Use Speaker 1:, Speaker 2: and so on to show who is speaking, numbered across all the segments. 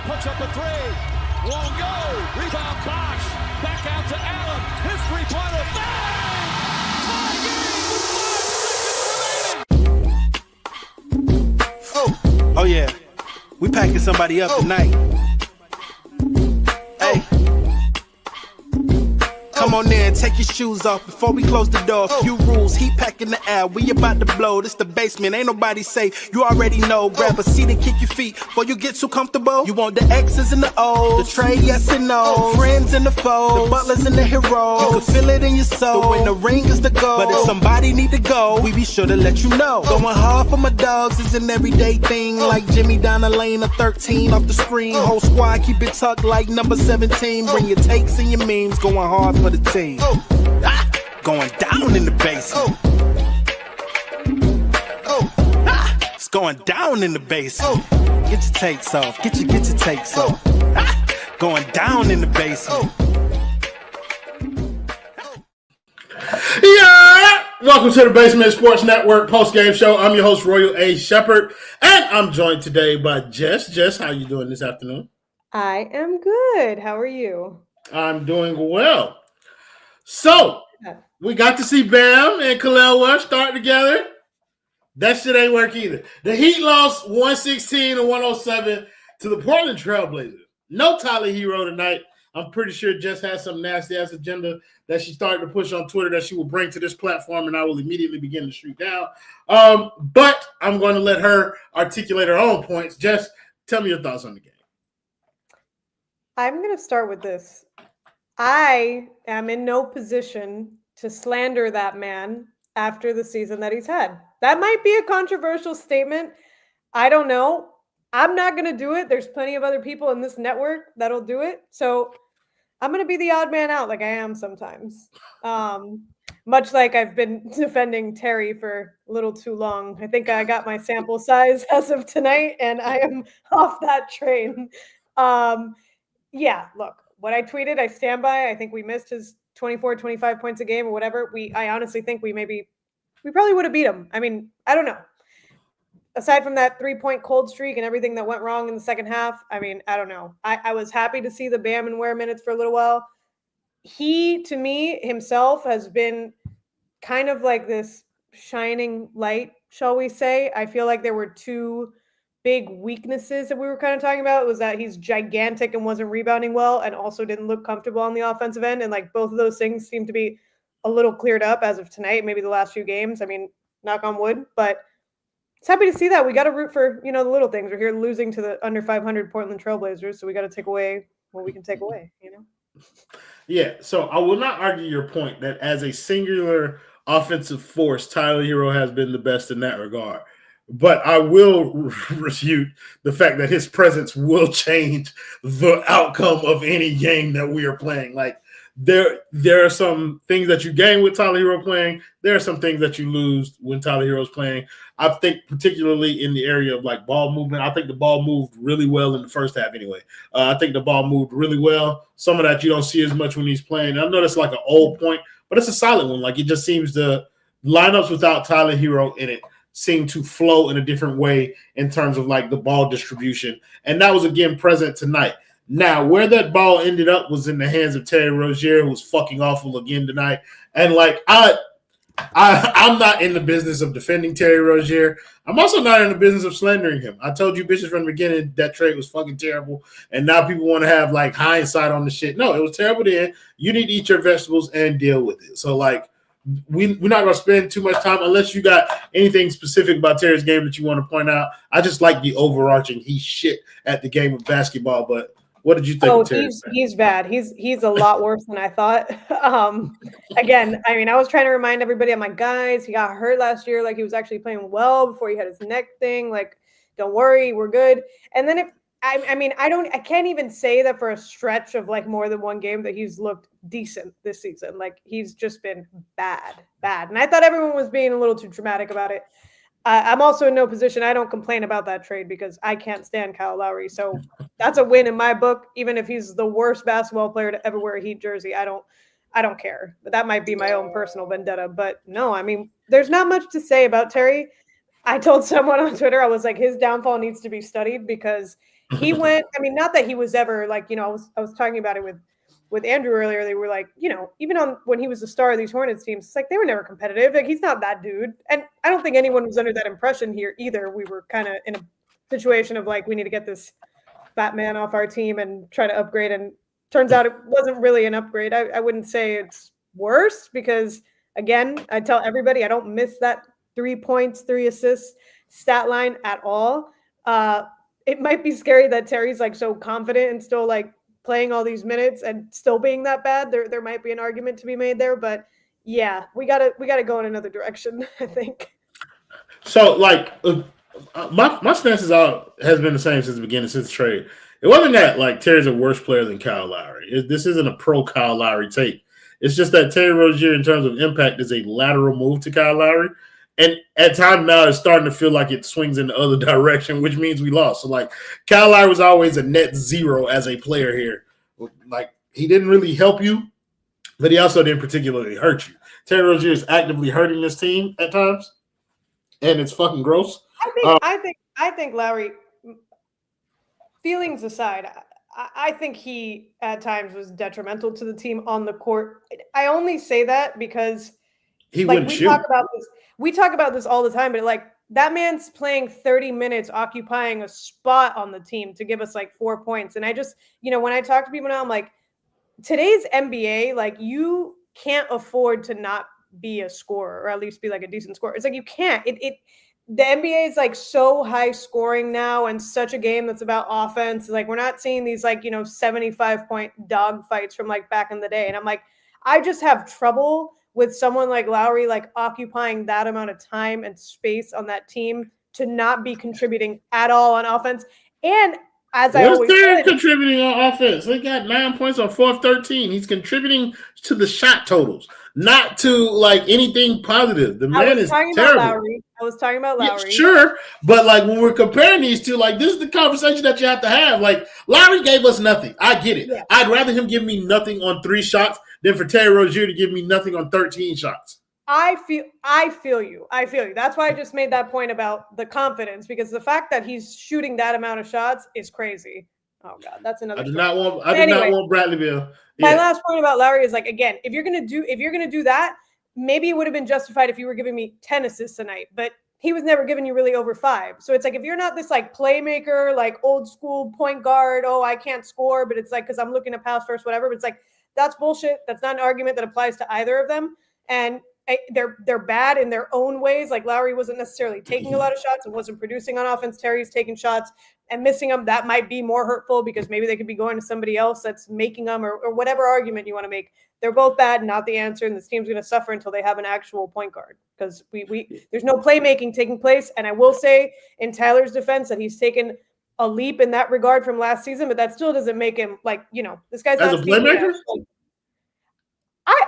Speaker 1: puts up a three. Won't go. Rebound Bosh. Back out to Allen. His three-pointer. Bang! Tie game with 5 seconds remaining.
Speaker 2: Oh yeah. We packing somebody up tonight. Hey. Come on in, take your shoes off before we close the door. Few rules, heat packing the air, we about to blow. This the basement, ain't nobody safe, you already know. Grab a seat and kick your feet before you get too comfortable. You want the X's and the O's, the Trey, yes and no. Friends and the foes, the Butlers and the Herro. You can feel it in your soul, but when the ring is the goal. But if somebody need to go, we be sure to let you know. Going hard for my dogs is an everyday thing. Like Jimmy down the lane of 13 off the screen. Whole squad keep it tucked like number 17. Bring your takes and your memes, going hard for the team. Going down in the basement. It's going down in the basement. Get your takes off. Get your takes off. Going down in the basement.
Speaker 3: Yeah! Welcome to the Basement Sports Network post-game show. I'm your host, Royal A. Shepherd, and I'm joined today by Jess. Jess, how you doing this afternoon?
Speaker 4: I am good. How are you?
Speaker 3: I'm doing well. So, we got to see Bam and Kel'el start together. That shit ain't work either. The Heat lost 116-107 to the Portland Trailblazers. No Tyler Herro tonight. I'm pretty sure Jess has some nasty-ass agenda that she started to push on Twitter that she will bring to this platform, and I will immediately begin to shoot down. But I'm going to let her articulate her own points. Jess, tell me your thoughts on the game.
Speaker 4: I'm going to start with this. I am in no position to slander that man after the season that he's had. That might be a controversial statement. I don't know. I'm not going to do it. There's plenty of other people in this network that'll do it. So I'm going to be the odd man out like I am sometimes. Much like I've been defending Terry for a little too long. I think I got my sample size as of tonight, and I am off that train. Yeah, look. What I tweeted, I stand by. I think we missed his 24, 25 points a game or whatever. I honestly think we probably would have beat him. I mean, I don't know. Aside from that 3-point cold streak and everything that went wrong in the second half, I mean, I don't know. I was happy to see the Bam and Ware minutes for a little while. He, to me, himself has been kind of like this shining light, shall we say. I feel like there were two big weaknesses that we were kind of talking about. Was that he's gigantic and wasn't rebounding well and also didn't look comfortable on the offensive end. And like both of those things seem to be a little cleared up as of tonight, maybe the last few games. I mean, knock on wood, but it's happy to see that. We got to root for, the little things. We're here losing to the under 500 Portland Trailblazers. So we got to take away what we can take away,
Speaker 3: Yeah. So I will not argue your point that as a singular offensive force, Tyler Herro has been the best in that regard. But I will refute the fact that his presence will change the outcome of any game that we are playing. Like there are some things that you gain with Tyler Herro playing. There are some things that you lose when Tyler Herro is playing. I think particularly in the area of like ball movement, I think the ball moved really well in the first half anyway. I think the ball moved really well. Some of that you don't see as much when he's playing. I know that's like an old point, but it's a solid one. Like it just seems to lineups without Tyler Herro in it seem to flow in a different way in terms of like the ball distribution. And that was again present tonight. Now, where that ball ended up was in the hands of Terry Rozier, who was fucking awful again tonight. And like I'm not in the business of defending Terry Rozier. I'm also not in the business of slandering him. I told you bitches from the beginning that trade was fucking terrible. And now people want to have like hindsight on the shit. No, it was terrible then. You need to eat your vegetables and deal with it. So like we're not going to spend too much time unless you got anything specific about Terry's game that you want to point out. I just like the overarching he's shit at the game of basketball. But what did you think of Terry?
Speaker 4: He's bad. He's a lot worse than I thought. Again, I mean, I was trying to remind everybody, I'm like, guys, he got hurt last year. Like he was actually playing well before he had his neck thing. Like, don't worry, we're good. And then I can't even say that for a stretch of like more than one game that he's looked decent this season. Like he's just been bad. And I thought everyone was being a little too dramatic about it. I'm also in no position. I don't complain about that trade because I can't stand Kyle Lowry. So that's a win in my book. Even if he's the worst basketball player to ever wear a Heat jersey, I don't care. But that might be my own personal vendetta. But no, I mean, there's not much to say about Terry. I told someone on Twitter, I was like, his downfall needs to be studied because He went. I mean, not that he was ever like, I was talking about it with Andrew earlier. They were like, even on when he was the star of these Hornets teams, it's like they were never competitive. Like he's not that dude. And I don't think anyone was under that impression here either. We were kind of in a situation of like, we need to get this fat man off our team and try to upgrade. And turns out it wasn't really an upgrade. I wouldn't say it's worse because, again, I tell everybody I don't miss that 3 points, 3 assists stat line at all. It might be scary that Terry's like so confident and still like playing all these minutes and still being that bad. There might be an argument to be made there, but yeah, we gotta go in another direction, I think.
Speaker 3: So like my stance has been the same since the beginning, since the trade. It wasn't that like Terry's a worse player than Kyle Lowry. This isn't a pro Kyle Lowry take. It's just that Terry Rozier, in terms of impact, is a lateral move to Kyle Lowry. And at times now, it's starting to feel like it swings in the other direction, which means we lost. So, like, Kyle Lowry was always a net zero as a player here. Like, he didn't really help you, but he also didn't particularly hurt you. Terry Rozier is actively hurting this team at times, and it's fucking gross.
Speaker 4: I think Lowry, feelings aside, I think he at times was detrimental to the team on the court. I only say that because
Speaker 3: he wouldn't shoot.
Speaker 4: We talk about this all the time, but like that man's playing 30 minutes, occupying a spot on the team to give us like 4 points. And I just, when I talk to people now, I'm like, today's NBA, like you can't afford to not be a scorer or at least be like a decent scorer. It's like you can't. The NBA is like so high scoring now and such a game that's about offense. Like we're not seeing these like 75-point dog fights from like back in the day. And I'm like, I just have trouble with someone like Lowry, like occupying that amount of time and space on that team to not be contributing at all on offense. And as I always said,
Speaker 3: contributing on offense. He got 9 points on 4 of 13. He's contributing to the shot totals, not to like anything positive. The man is terrible.
Speaker 4: I was talking about Lowry.
Speaker 3: Yeah, sure, but like when we're comparing these two, like this is the conversation that you have to have. Like Lowry gave us nothing. I get it. Yeah. I'd rather him give me nothing on 3 shots than for Terry Rozier to give me nothing on 13 shots.
Speaker 4: I feel you. That's why I just made that point about the confidence, because the fact that he's shooting that amount of shots is crazy. Oh God, that's another.
Speaker 3: I did not want Bradleyville. Yeah.
Speaker 4: My last point about Lowry is like, again, if you're gonna do that, maybe it would have been justified if you were giving me 10 assists tonight, but he was never giving you really over 5. So it's like, if you're not this like playmaker, like old school point guard, oh, I can't score, but it's like, cause I'm looking to pass first, whatever. But it's like, that's bullshit. That's not an argument that applies to either of them. And they're bad in their own ways. Like Lowry wasn't necessarily taking a lot of shots and wasn't producing on offense. Terry's taking shots and missing them. That might be more hurtful because maybe they could be going to somebody else that's making them, or whatever argument you want to make. They're both bad, not the answer. And this team's going to suffer until they have an actual point guard, because there's no playmaking taking place. And I will say in Tyler's defense that he's taken a leap in that regard from last season, but that still doesn't make him like, this guy's
Speaker 3: as
Speaker 4: not
Speaker 3: a playmaker.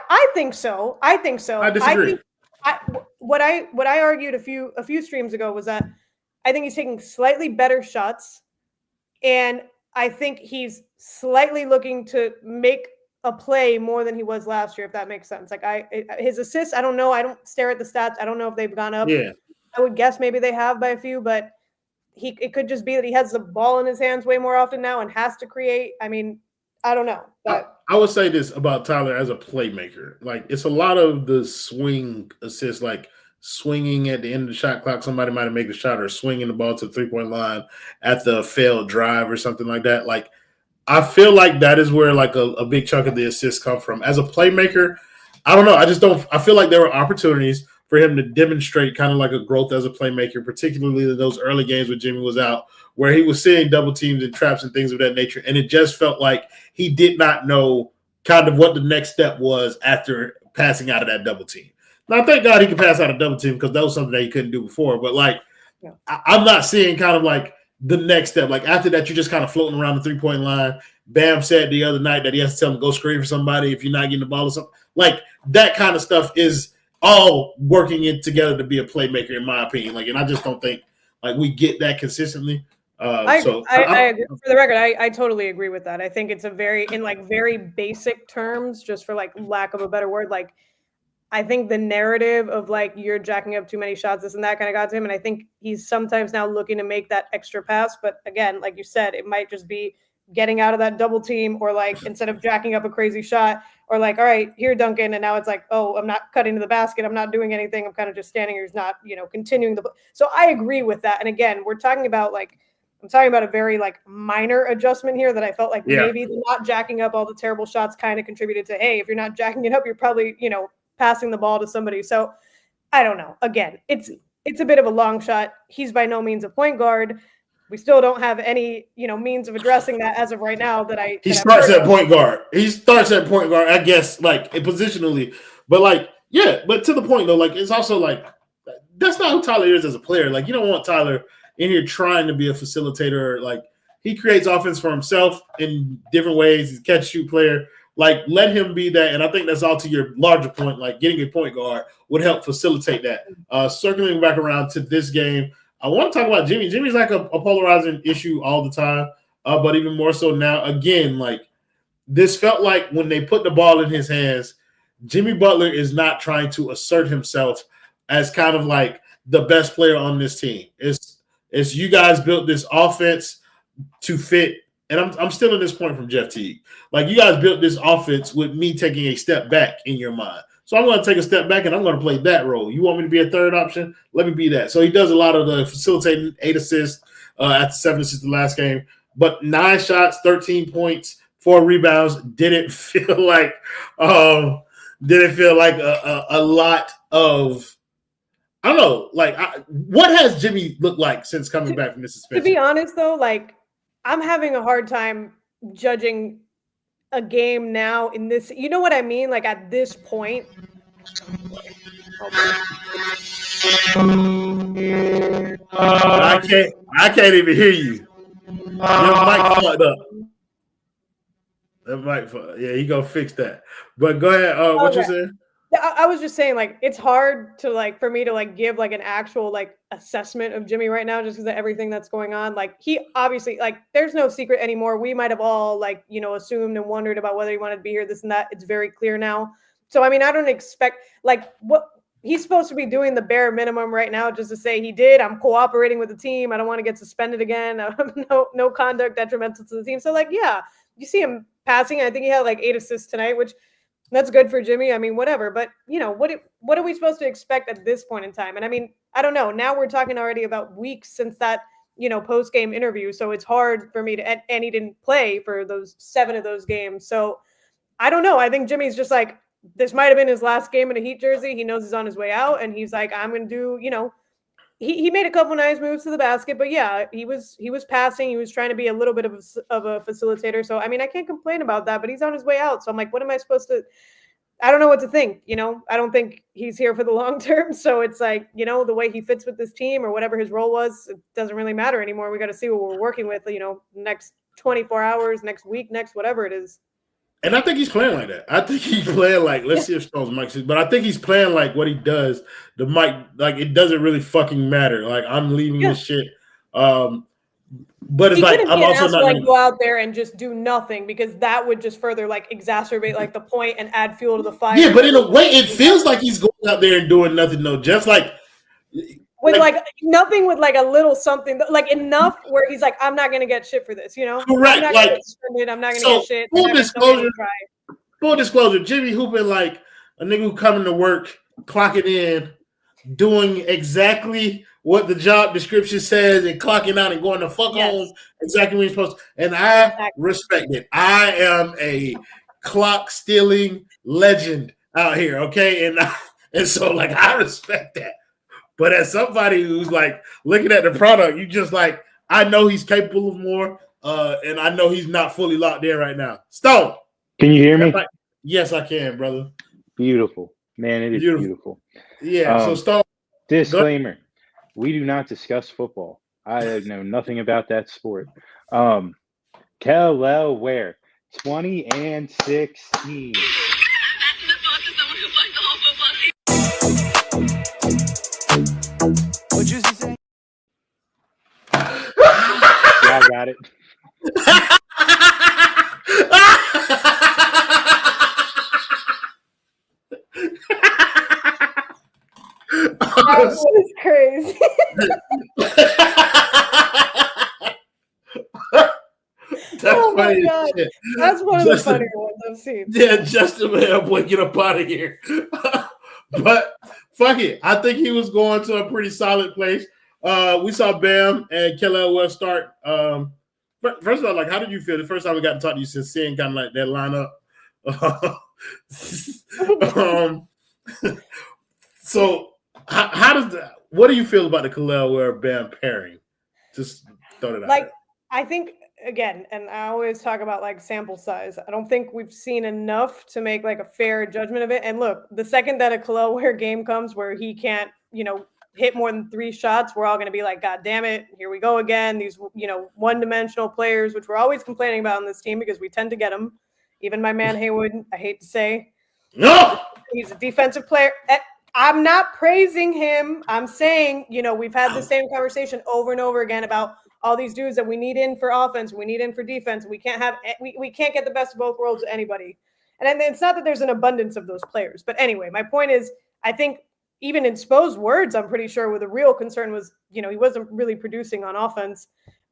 Speaker 4: I think so. I
Speaker 3: disagree.
Speaker 4: What I argued a few streams ago was that I think he's taking slightly better shots, and I think he's slightly looking to make a play more than he was last year, if that makes sense. Like his assists, I don't know. I don't stare at the stats. I don't know if they've gone up.
Speaker 3: Yeah.
Speaker 4: I would guess maybe they have by a few, but it could just be that he has the ball in his hands way more often now and has to create. I mean, I don't know. But
Speaker 3: I would say this about Tyler as a playmaker. Like, it's a lot of the swing assists, like swinging at the end of the shot clock. Somebody might have made the shot, or swinging the ball to the 3-point line at the failed drive or something like that. Like, I feel like that is where like a big chunk of the assists come from. As a playmaker, I don't know. I feel like there were opportunities for him to demonstrate kind of like a growth as a playmaker, particularly in those early games when Jimmy was out, where he was seeing double teams and traps and things of that nature. And it just felt like he did not know kind of what the next step was after passing out of that double team. Now, thank God he could pass out a double team, because that was something that he couldn't do before. But like, yeah. I'm not seeing kind of like the next step. Like after that, you're just kind of floating around the 3-point line. Bam said the other night that he has to tell him to go screen for somebody if you're not getting the ball or something. Like that kind of stuff is all working it together to be a playmaker, in my opinion. Like, and I just don't think like we get that consistently.
Speaker 4: I agree. For the record, I totally agree with that. I think it's in very basic terms, just for like lack of a better word, like I think the narrative of like you're jacking up too many shots, this and that kind of got to him. And I think he's sometimes now looking to make that extra pass. But again, like you said, it might just be getting out of that double team, or like instead of jacking up a crazy shot, or like, all right, here, Duncan. And now it's like, oh, I'm not cutting to the basket. I'm not doing anything. I'm kind of just standing here. He's not, continuing the. So I agree with that. And again, I'm talking about a very like minor adjustment here that I felt like maybe the not jacking up all the terrible shots kind of contributed to, hey, if you're not jacking it up, you're probably, passing the ball to somebody. So I don't know. Again, it's a bit of a long shot. He's by no means a point guard. We still don't have any, means of addressing that as of right now
Speaker 3: He starts at point guard. He starts at point guard, I guess, like positionally. But like, yeah, but to the point though, like it's also like that's not who Tyler is as a player. Like you don't want Tyler in here trying to be a facilitator. Like he creates offense for himself in different ways. He's a catch-shoot player. Like, let him be that. And I think that's all to your larger point. Like, getting a point guard would help facilitate that. Circling back around to this game, I want to talk about Jimmy. Jimmy's like a polarizing issue all the time, but even more so now. Again, like, this felt like when they put the ball in his hands, Jimmy Butler is not trying to assert himself as kind of like the best player on this team. It's you guys built this offense to fit. And I'm still at this point from Jeff Teague. Like, you guys built this offense with me taking a step back in your mind. So I'm going to take a step back, and I'm going to play that role. You want me to be a third option? Let me be that. So he does a lot of the facilitating, 8 assists after 7 assists the last game. But 9 shots, 13 points, 4 rebounds. Didn't feel like a lot of – I don't know. Like, what has Jimmy looked like since coming back from this suspension?
Speaker 4: To be honest, though, like, I'm having a hard time judging a game now in this. You know what I mean? Like at this point.
Speaker 3: I can't even hear you. Your mic fucked up. That mic, yeah, he gonna fix that. But go ahead. What you saying?
Speaker 4: I was just saying, like, it's hard to like for me to like give like an actual like assessment of Jimmy right now, just because of everything that's going on. Like, he obviously, like, there's no secret anymore. We might have all like, assumed and wondered about whether he wanted to be here, this and that. It's very clear now. So I mean, I don't expect like what he's supposed to be doing the bare minimum right now, just to say he did. I'm cooperating with the team. I don't want to get suspended again. No conduct detrimental to the team. So like, yeah, you see him passing. I think he had like 8 assists tonight, which. That's good for Jimmy. I mean, whatever. But, what are we supposed to expect at this point in time? And I mean, I don't know. Now we're talking already about weeks since that, post-game interview. So it's hard for me to – and he didn't play for those 7 of those games. So I don't know. I think Jimmy's just like, this might have been his last game in a Heat jersey. He knows he's on his way out. And he's like, I'm going to do, he made a couple nice moves to the basket. But, yeah, he was passing. He was trying to be a little bit of a facilitator. So, I mean, I can't complain about that. But he's on his way out. So I'm like, what am I supposed to – I don't know what to think. I don't think he's here for the long term. So it's like, the way he fits with this team or whatever his role was, it doesn't really matter anymore. We got to see what we're working with, next 24 hours, next week, next whatever it is.
Speaker 3: And I think he's playing like that. I think he's playing like, let's see if Stone's mic says, but I think he's playing like what he does. The mic, like, it doesn't really fucking matter. Like, I'm leaving this shit. But it's like, I'm also not
Speaker 4: going to go out there and just do nothing, because that would just further like exacerbate like the point and add fuel to the fire.
Speaker 3: Yeah, but in a way, it feels like he's going out there and doing nothing. No, just like
Speaker 4: with like nothing, with like a little something, like enough where he's like, I'm not going to get shit for this,
Speaker 3: Correct.
Speaker 4: I'm not going to get suspended. I'm not going to get shit.
Speaker 3: Full disclosure, Jimmy hooping like a nigga who coming to work, clocking in, doing exactly what the job description says, and clocking out and going to fuck home exactly when you're supposed to. And I respect it. I am a clock stealing legend out here, okay? And so like, I respect that. But as somebody who's like looking at the product, you just like, I know he's capable of more, and I know he's not fully locked in right now. Stone,
Speaker 5: can you hear me?
Speaker 3: Yes, I can, brother.
Speaker 5: Beautiful, man. It is beautiful.
Speaker 3: Yeah. So Stone.
Speaker 5: Disclaimer: we do not discuss football. I know nothing about that sport. Kel'el Ware, 20 and 16.
Speaker 6: What'd you say?
Speaker 5: Yeah, I got it.
Speaker 3: That's
Speaker 4: Oh my
Speaker 3: funny as
Speaker 4: God.
Speaker 3: shit.
Speaker 4: That's one of the
Speaker 3: Justin-
Speaker 4: funnier ones I've seen.
Speaker 3: Yeah, Justin, man, boy, get up out of here. But fuck it. I think he was going to a pretty solid place. We saw Bam and Kel'el start. First of all, like, how did you feel the first time we got to talk to you since seeing kind of like that lineup? So how does that? What do you feel about the Kel'el Bam pairing? Just throw it out.
Speaker 4: Like, I think, again, and I always talk about like sample size. I don't think we've seen enough to make like a fair judgment of it. And look, the second that a Kel'el game comes where he can't, hit more than 3 shots, we're all going to be like, God damn it, here we go again. These, one-dimensional players, which we're always complaining about on this team because we tend to get them. Even my man Haywood, I hate to say,
Speaker 3: No,
Speaker 4: he's a defensive player. I'm not praising him. I'm saying, we've had the same conversation over and over again about all these dudes that we need in for offense, we need in for defense. We can't get the best of both worlds to anybody. And it's not that there's an abundance of those players. But anyway, my point is, I think even in Spo's words, I'm pretty sure where the real concern was, he wasn't really producing on offense.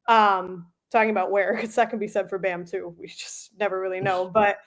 Speaker 4: Talking about Ware, because that can be said for Bam too. We just never really know. But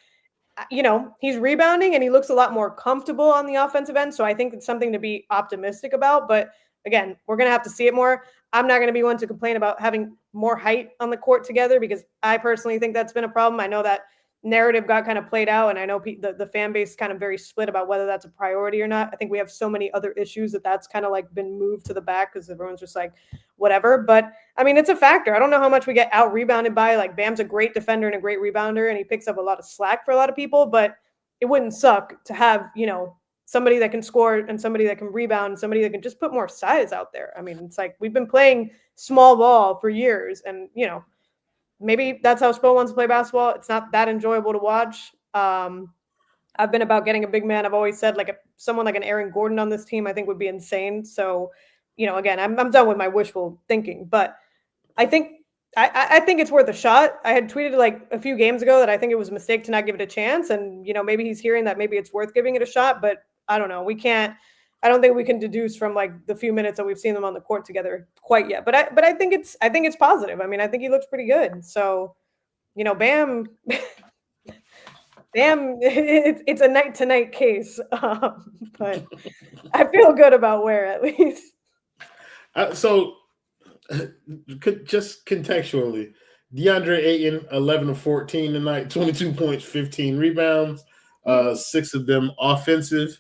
Speaker 4: he's rebounding and he looks a lot more comfortable on the offensive end. So I think it's something to be optimistic about. But again, we're going to have to see it more. I'm not going to be one to complain about having more height on the court together because I personally think that's been a problem. I know that narrative got kind of played out, and I know the fan base is kind of very split about whether that's a priority or not. I think we have so many other issues that's kind of like been moved to the back because everyone's just like, whatever. But I mean, it's a factor. I don't know how much we get out rebounded by. Like, Bam's a great defender and a great rebounder, and he picks up a lot of slack for a lot of people, but it wouldn't suck to have, somebody that can score and somebody that can rebound and somebody that can just put more size out there. I mean, it's like we've been playing small ball for years, and maybe that's how Spo wants to play basketball. It's not that enjoyable to watch. I've been about getting a big man. I've always said like someone like an Aaron Gordon on this team I think would be insane. So, again, I'm done with my wishful thinking, but I think I think it's worth a shot. I had tweeted like a few games ago that I think it was a mistake to not give it a chance, and maybe he's hearing that maybe it's worth giving it a shot, but I don't know. I don't think we can deduce from like the few minutes that we've seen them on the court together quite yet. But I think it's positive. I mean, I think he looks pretty good. So, Bam, it's a night to night case. But I feel good about Ware at least.
Speaker 3: So just contextually, DeAndre Ayton, 11 of 14 tonight, 22 points, 15 rebounds, 6 of them offensive.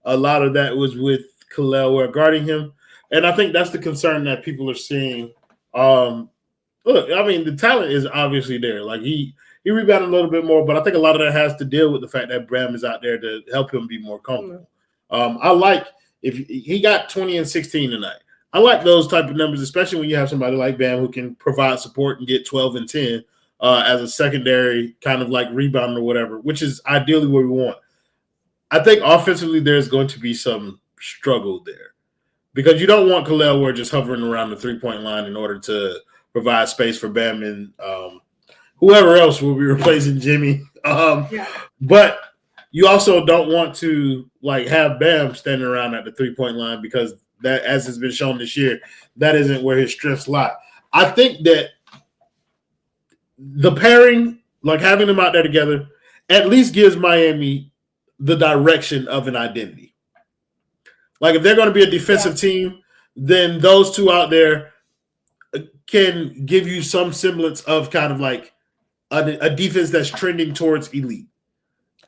Speaker 3: A lot of that was with Kel'el guarding him. And I think that's the concern that people are seeing. Look, I mean, the talent is obviously there. Like, he rebounded a little bit more, but I think a lot of that has to deal with the fact that Bam is out there to help him be more comfortable. I like if he got 20 and 16 tonight. I like those type of numbers, especially when you have somebody like Bam who can provide support and get 12 and 10 as a secondary kind of like rebound or whatever, which is ideally what we want. I think offensively there's going to be some struggle there because you don't want Kel'el just hovering around the 3-point line in order to provide space for Bam and whoever else will be replacing Jimmy. But you also don't want to like have Bam standing around at the 3-point line because that, as has been shown this year, that isn't where his strengths lie. I think that the pairing, like having them out there together, at least gives Miami the direction of an identity. Like if they're going to be a defensive team, then those two out there can give you some semblance of kind of like a defense that's trending towards elite.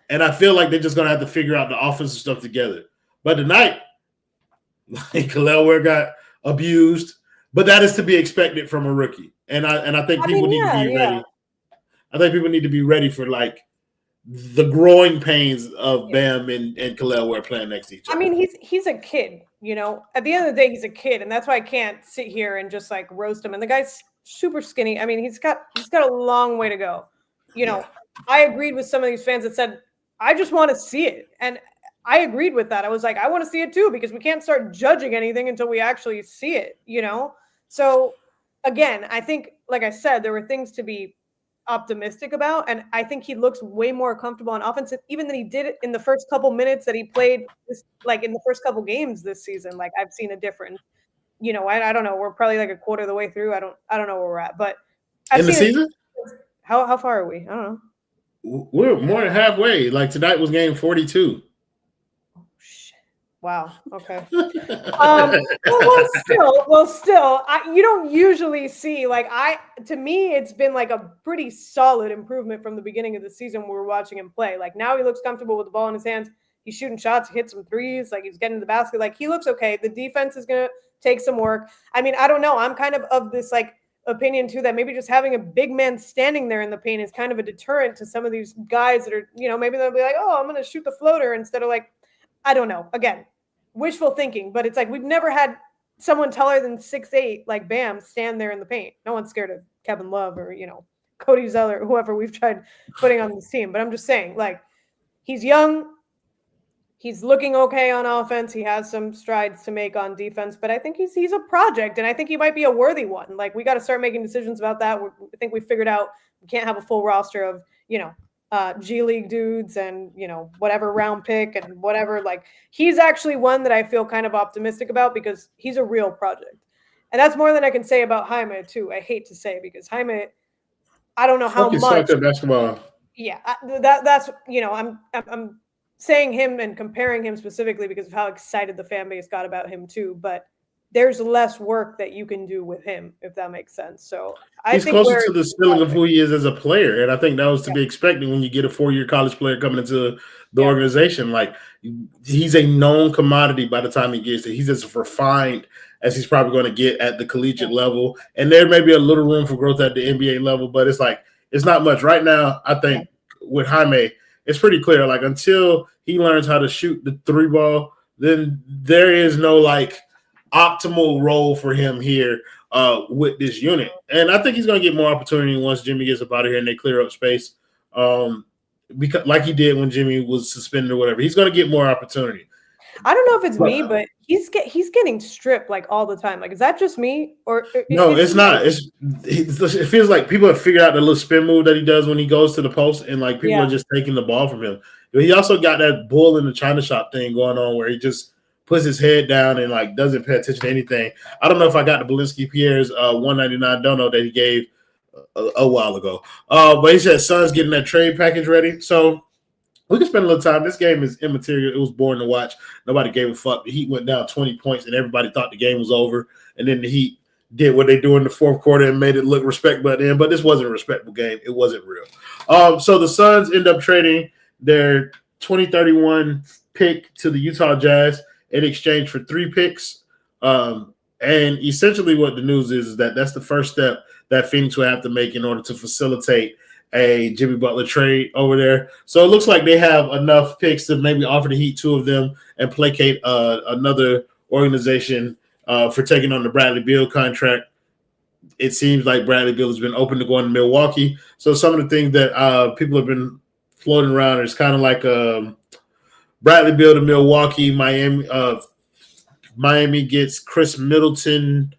Speaker 3: And I feel like they're just going to have to figure out the offensive stuff together. But tonight, like Kel'el got abused, but that is to be expected from a rookie. And I think people need to be ready. I think people need to be ready for like the growing pains of Bam and Kel'el playing next to each other.
Speaker 4: I mean, he's a kid, At the end of the day, he's a kid, and that's why I can't sit here and just like roast him. And the guy's super skinny. I mean, he's got a long way to go. I agreed with some of these fans that said, I just want to see it. And I agreed with that. I was like, I want to see it too, because we can't start judging anything until we actually see it, So again, I think, like I said, there were things to be optimistic about, and I think he looks way more comfortable on offense even than he did it in the first couple minutes that he played in the first couple games this season. Like, I've seen a difference. I don't know. We're probably like a quarter of the way through. I don't know where we're at, but
Speaker 3: In the season?
Speaker 4: How far are we? I don't know.
Speaker 3: We're more than halfway. Like tonight was game 42.
Speaker 4: Oh, shit. Wow. Okay. Well, still, you don't usually see to me, it's been like a pretty solid improvement from the beginning of the season when we were watching him play. Like now he looks comfortable with the ball in his hands. He's shooting shots, he hit some threes, like he's getting to the basket. Like he looks okay. The defense is going to take some work. I mean, I don't know. I'm kind of this like opinion too that maybe just having a big man standing there in the paint is kind of a deterrent to some of these guys that are, maybe they'll be like, oh, I'm going to shoot the floater instead of like, I don't know. Again, wishful thinking, but it's like we've never had someone taller than 6'8" like Bam stand there in the paint. No one's scared of Kevin Love or, Cody Zeller or whoever we've tried putting on this team. But I'm just saying, like, he's young. He's looking okay on offense. He has some strides to make on defense, but I think he's a project, and I think he might be a worthy one. Like, we got to start making decisions about that. I think we figured out we can't have a full roster of, G League dudes and, whatever round pick and whatever. Like, he's actually one that I feel kind of optimistic about because he's a real project. And that's more than I can say about Jaime, too. I hate to say because Jaime, I don't know how much.
Speaker 3: Basketball.
Speaker 4: Yeah, that's, I'm saying him and comparing him specifically because of how excited the fan base got about him too, but there's less work that you can do with him, if that makes sense. So
Speaker 3: he's closer to the ceiling of who he is as a player, and I think that was to be expected when you get a 4-year college player coming into the organization. Like, he's a known commodity by the time he gets there. He's as refined as he's probably going to get at the collegiate level, and there may be a little room for growth at the NBA level, but it's not much right now. I think with Jaime, it's pretty clear. Like, until he learns how to shoot the 3 ball, then there is no optimal role for him here with this unit. And I think he's going to get more opportunity once Jimmy gets up out of here and they clear up space. Because like he did when Jimmy was suspended or whatever, he's going to get more opportunity.
Speaker 4: I don't know if it's me, but he's getting stripped like all the time. Like, is that just me? Or
Speaker 3: no, it's not. It feels like people have figured out the little spin move that he does when he goes to the post, and like people are just taking the ball from him. But he also got that bull in the China shop thing going on where he just puts his head down and like doesn't pay attention to anything. I don't know if I got the Belinsky Pierre's 199 dono that he gave a while ago. But he said Suns getting that trade package ready. So we can spend a little time. This game is immaterial. It was boring to watch. Nobody gave a fuck. The Heat went down 20 points, and everybody thought the game was over. And then the Heat did what they do in the fourth quarter and made it look respectable at the end. But this wasn't a respectable game. It wasn't real. So the Suns end up trading their 2031 pick to the Utah Jazz in exchange for 3 picks. And essentially what the news is that that's the first step that Phoenix will have to make in order to facilitate a Jimmy Butler trade over there. So it looks like they have enough picks to maybe offer the Heat 2 of them and placate another organization for taking on the Bradley Beal contract. It seems like Bradley Beal has been open to going to Milwaukee. So some of the things that people have been floating around is kind of like Bradley Beal to Milwaukee, Miami gets Chris Middleton,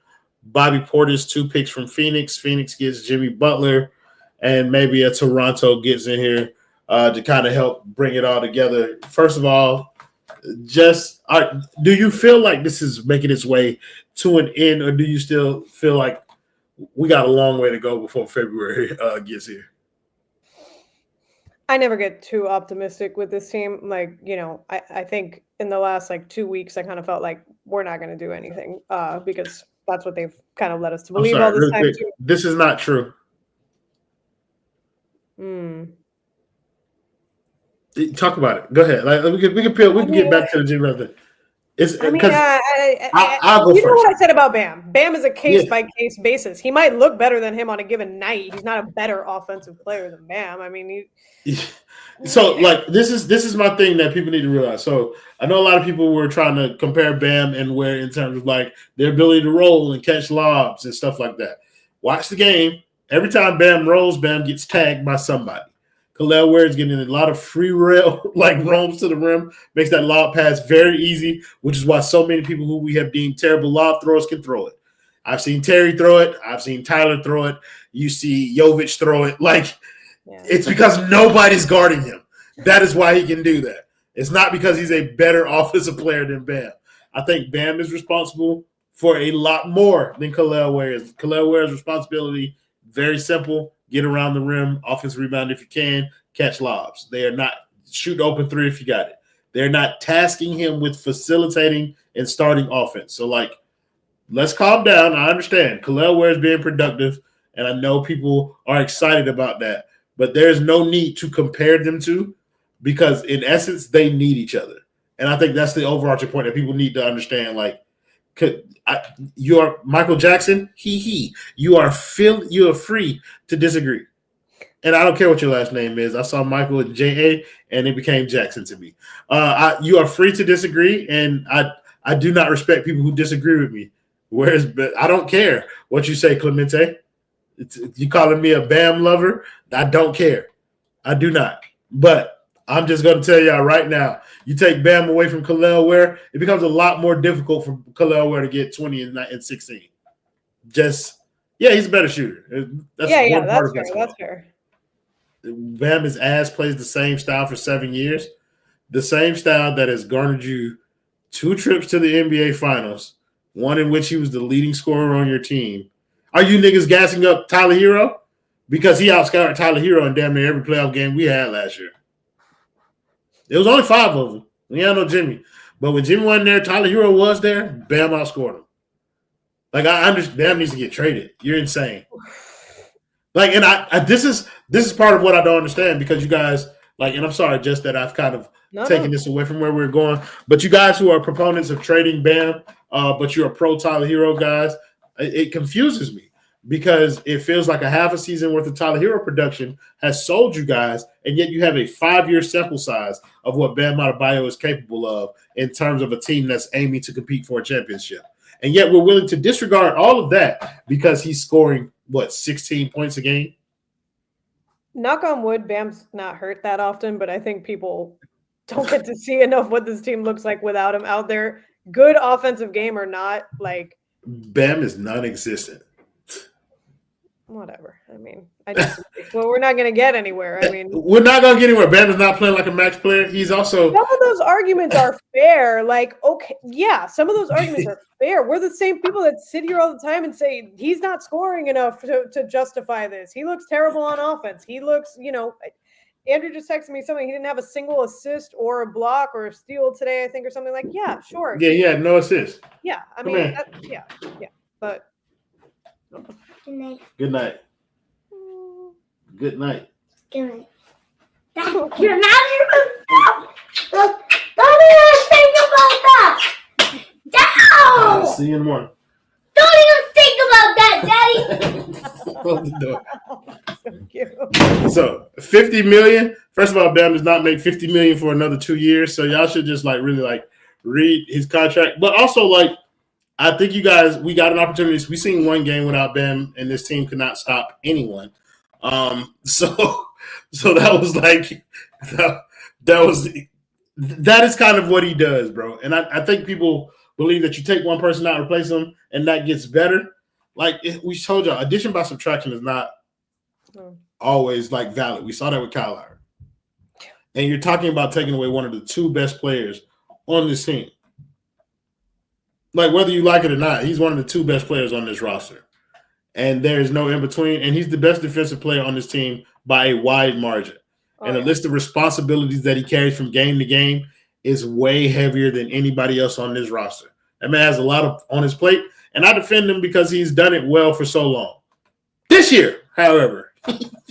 Speaker 3: Bobby Portis 2 picks from Phoenix. Phoenix gets Jimmy Butler. And maybe a Toronto gets in here to kind of help bring it all together. First of all, do you feel like this is making its way to an end, or do you still feel like we got a long way to go before February gets here?
Speaker 4: I never get too optimistic with this team. Like, I think in the last 2 weeks, I kind of felt like we're not going to do anything because that's what they've kind of led us to believe all this time.
Speaker 3: This is not true. Talk about it. Go ahead. We can get back to the Jimmy Butler. I'll go first.
Speaker 4: You know what I said about Bam? Bam is a case-by-case basis. He might look better than him on a given night. He's not a better offensive player than Bam. I mean,
Speaker 3: So this is my thing that people need to realize. So I know a lot of people were trying to compare Bam and Ware in terms of their ability to roll and catch lobs and stuff like that. Watch the game. Every time Bam rolls, Bam gets tagged by somebody. Kel'el Ware is getting a lot of free rail, roams to the rim, makes that lob pass very easy, which is why so many people who we have deemed terrible lob throwers can throw it. I've seen Terry throw it. I've seen Tyler throw it. You see Jovic throw it. It's because nobody's guarding him. That is why he can do that. It's not because he's a better offensive player than Bam. I think Bam is responsible for a lot more than Kel'el Ware is. Kel'el Ware's responsibility, very simple: get around the rim, offensive rebound if you can, catch lobs. They are not shoot open three if you got it. They're not tasking him with facilitating and starting offense. So, like, let's calm down. I understand Kel'el Ware is being productive, and I know people are excited about that. But there's no need to compare them to, because in essence, they need each other. And I think that's the overarching point that people need to understand. Like, you are Michael Jackson, you are free to disagree. And I don't care what your last name is. I saw Michael with J.A., and it became Jackson to me. You are free to disagree, and I do not respect people who disagree with me. But I don't care what you say, Clemente. You calling me a Bam lover? I don't care. I do not. But I'm just going to tell y'all right now, you take Bam away from Kel'el Ware, it becomes a lot more difficult for Kel'el Ware to get 20 and 16. He's a better shooter. That's fair.
Speaker 4: That's fair.
Speaker 3: Bam, his ass plays the same style for 7 years, the same style that has garnered you 2 trips to the NBA Finals, one in which he was the leading scorer on your team. Are you niggas gassing up Tyler Herro? Because he outscored Tyler Herro in damn near every playoff game we had last year. It was only 5 of them. We had no Jimmy. But when Jimmy wasn't there, Tyler Herro was there, Bam outscored him. Like, I understand Bam needs to get traded. You're insane. Like, and this is part of what I don't understand, because you guys, like, and I'm sorry, just that I've kind of taken this away from where we're going, but you guys who are proponents of trading Bam, but you're a pro Tyler Herro guys, it confuses me, because it feels like a half a season worth of Tyler Herro production has sold you guys, and yet you have a 5-year sample size of what Bam Adebayo is capable of in terms of a team that's aiming to compete for a championship. And yet we're willing to disregard all of that because he's scoring, 16 points a game?
Speaker 4: Knock on wood, Bam's not hurt that often, but I think people don't get to see enough what this team looks like without him out there. Good offensive game or not, like,
Speaker 3: Bam is non-existent.
Speaker 4: Whatever. I mean, well, we're not going to get anywhere. I mean,
Speaker 3: we're not going to get anywhere. Bam is not playing like a max player. He's also.
Speaker 4: Some of those arguments are fair. Like, okay, yeah, some of those arguments are fair. We're the same people that sit here all the time and say he's not scoring enough to justify this. He looks terrible on offense. He looks, Andrew just texted me something. He didn't have a single assist or a block or a steal today, I think, or something. Like, yeah, sure.
Speaker 3: Yeah, he had no assists.
Speaker 4: Yeah, I mean, but.
Speaker 3: Good night. Good night. Good night.
Speaker 6: Good night. You're not even. Don't even think about that.
Speaker 3: I'll see you in the morning.
Speaker 6: Don't even think about that, Daddy.
Speaker 3: Close the door. So $50 million. First of all, Bam does not make $50 million for another 2 years. So y'all should just really read his contract. But also I think you guys, we got an opportunity. We seen one game without Bam, and this team could not stop anyone. So that was that is kind of what he does, bro. And I think people believe that you take one person out, replace them, and that gets better. Like we told y'all, addition by subtraction is not always valid. We saw that with Kyle Lowry. And you're talking about taking away one of the 2 best players on this team. Like, whether you like it or not, he's one of the 2 best players on this roster. And there is no in-between. And he's the best defensive player on this team by a wide margin. The list of responsibilities that he carries from game to game is way heavier than anybody else on this roster. That man has a lot on his plate, and I defend him because he's done it well for so long. This year, however,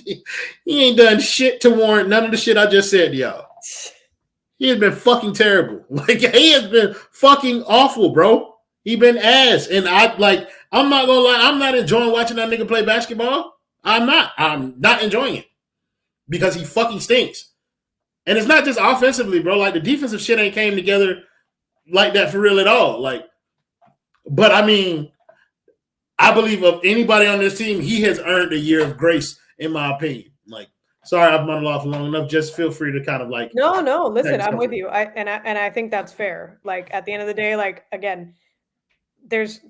Speaker 3: he ain't done shit to warrant none of the shit I just said to y'all. He has been fucking terrible. He has been fucking awful, bro. He been ass. And I'm not gonna lie, I'm not enjoying watching that nigga play basketball. I'm not enjoying it. Because he fucking stinks. And it's not just offensively, bro. The defensive shit ain't came together like that for real at all. But I mean, I believe of anybody on this team, he has earned a year of grace, in my opinion. Sorry, I've monologued for long enough. Just feel free to kind of
Speaker 4: No. Listen, I'm with you. I think that's fair. At the end of the day, again, there's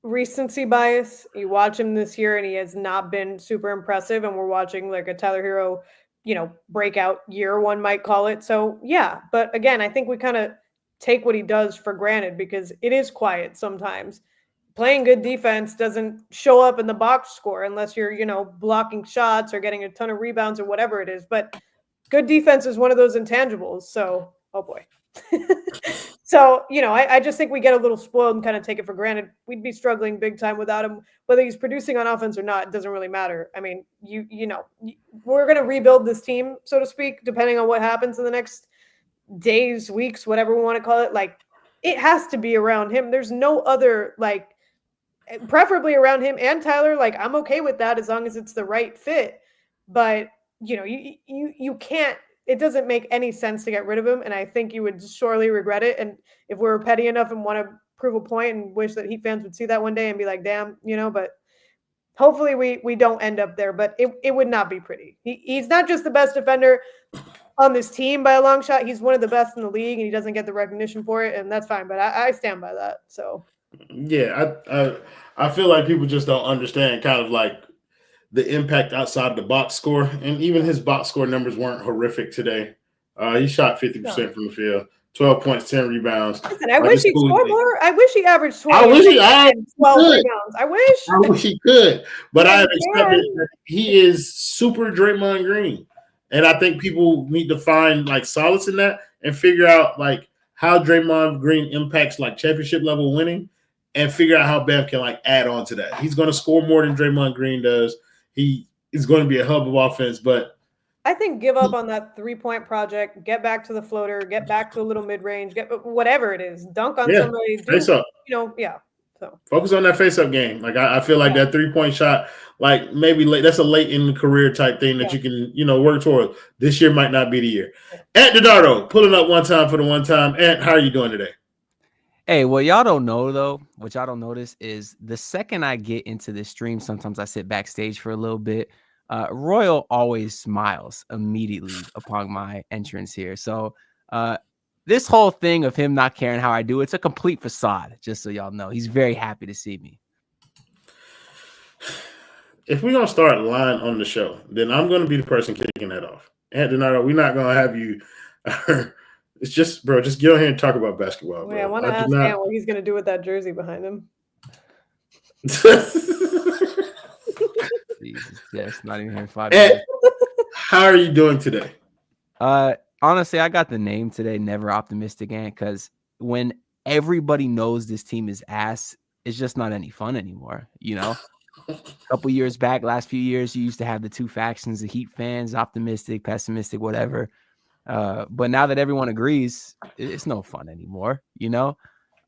Speaker 4: recency bias. You watch him this year, and he has not been super impressive. And we're watching a Tyler Herro, breakout year, one might call it. So yeah, but again, I think we kind of take what he does for granted because it is quiet sometimes. playing good defense doesn't show up in the box score unless you're, blocking shots or getting a ton of rebounds or whatever it is. But good defense is one of those intangibles. So, oh boy. So, I just think we get a little spoiled and kind of take it for granted. We'd be struggling big time without him. Whether he's producing on offense or not, it doesn't really matter. I mean, we're going to rebuild this team, so to speak, depending on what happens in the next days, weeks, whatever we want to call it. Like, it has to be around him. There's no other, preferably around him and Tyler. Like, I'm okay with that as long as it's the right fit. But, you can't. It doesn't make any sense to get rid of him, and I think you would sorely regret it. And if we're petty enough and want to prove a point and wish that Heat fans would see that one day and be like, damn, but hopefully we don't end up there. But it would not be pretty. He's not just the best defender on this team by a long shot. He's one of the best in the league, and he doesn't get the recognition for it, and that's fine. But I stand by that. So
Speaker 3: yeah, I feel like people just don't understand kind of like the impact outside of the box score, and even his box score numbers weren't horrific today. He shot 50% from the field, 12 points, 10 rebounds.
Speaker 4: Listen, I wish he'd score more. I wish he averaged 20.
Speaker 3: I wish he averaged
Speaker 4: 12 rebounds. I wish
Speaker 3: he could, but I expected that he is super Draymond Green, and I think people need to find like solace in that and figure out like how Draymond Green impacts like championship level winning, and figure out how Bam can like add on to that. He's going to score more than Draymond Green does. He is going to be a hub of offense, but
Speaker 4: I think give up on that 3-point project, get back to the floater, get back to a little mid-range, get whatever it is, dunk on somebody,
Speaker 3: face up.
Speaker 4: So
Speaker 3: focus on that face-up game. Like I feel like that 3-point shot, like maybe that's a late in the career type thing that you can work toward. This year might not be the year. Ant Donardo pulling up one time for the one time. Ant, how are you doing today?
Speaker 7: Hey, what y'all don't know, though, what y'all don't notice is the second I get into this stream, sometimes I sit backstage for a little bit. Royal always smiles immediately upon my entrance here. So this whole thing of him not caring how I do, it's a complete facade, just so y'all know. He's very happy to see me.
Speaker 3: If we're going to start lying on the show, then I'm going to be the person kicking that off. Ant Donardo, we're not going to have you it's just, bro, just get on here and talk about basketball.
Speaker 4: Wait, I want to ask Ant what he's going to do with that jersey behind him.
Speaker 7: Jesus, yes, not even here 5 minutes.
Speaker 3: How are you doing today?
Speaker 7: Honestly, I got the name today, Never Optimistic Ant, because when everybody knows this team is ass, it's just not any fun anymore, A couple years back, last few years, you used to have the two factions, the Heat fans, optimistic, pessimistic, whatever. But now that everyone agrees, it's no fun anymore,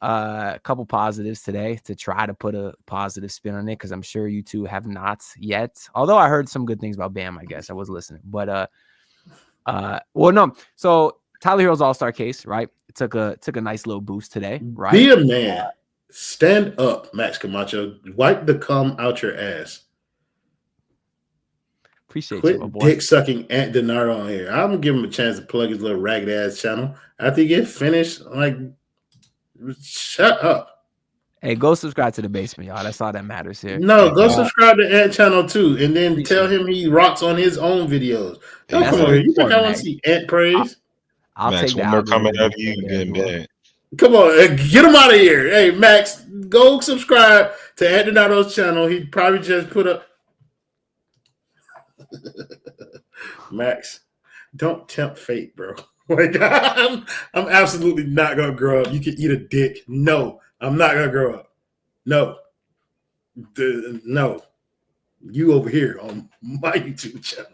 Speaker 7: A couple positives today to try to put a positive spin on it, because I'm sure you two have not yet. Although I heard some good things about Bam, I guess I was listening. But no. So Tyler Herro's All-Star case, right? It took a nice little boost today, right?
Speaker 3: Be a man. Stand up, Max Camacho. Wipe the cum out your ass.
Speaker 7: Appreciate you, my boy.
Speaker 3: Dick sucking Ant Donardo on here. I'm gonna give him a chance to plug his little ragged ass channel. After he get finished, like, shut up.
Speaker 7: Hey, go subscribe to the basement, y'all. That's all that matters here.
Speaker 3: No, go subscribe to Ant channel too, and then tell him he rocks on his own videos. Don't come over here. You think I want to see Ant praise?
Speaker 7: I'll
Speaker 8: Max,
Speaker 7: take that.
Speaker 8: one more comment out of you, then bad.
Speaker 3: Come on, get him out of here. Hey, Max, go subscribe to Ant Donardo's channel. He probably just put up. Max, don't tempt fate, bro. Like, I'm absolutely not gonna grow up. You can eat a dick. No, I'm not gonna grow up. No. No. You over here on my YouTube channel.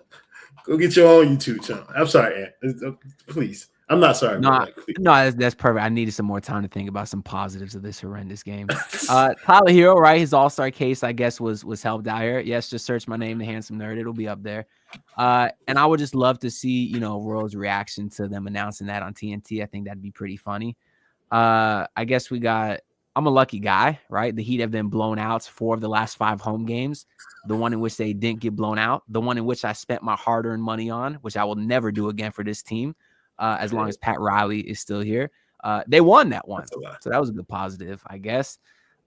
Speaker 3: Go get your own YouTube channel. I'm sorry, Ant. Please. I'm not sorry.
Speaker 7: No, that's perfect. I needed some more time to think about some positives of this horrendous game. Tyler Herro, right? His All-Star case, I guess, was helped out here. Yes, just search my name, The Handsome Nerd. It'll be up there. And I would just love to see, Royal's reaction to them announcing that on TNT. I think that'd be pretty funny. I guess I'm a lucky guy, right? The Heat have been blown out 4 of the last 5 home games. The one in which they didn't get blown out. The one in which I spent my hard-earned money on, which I will never do again for this team. As long as Pat Riley is still here. They won that one. So that was a good positive, I guess.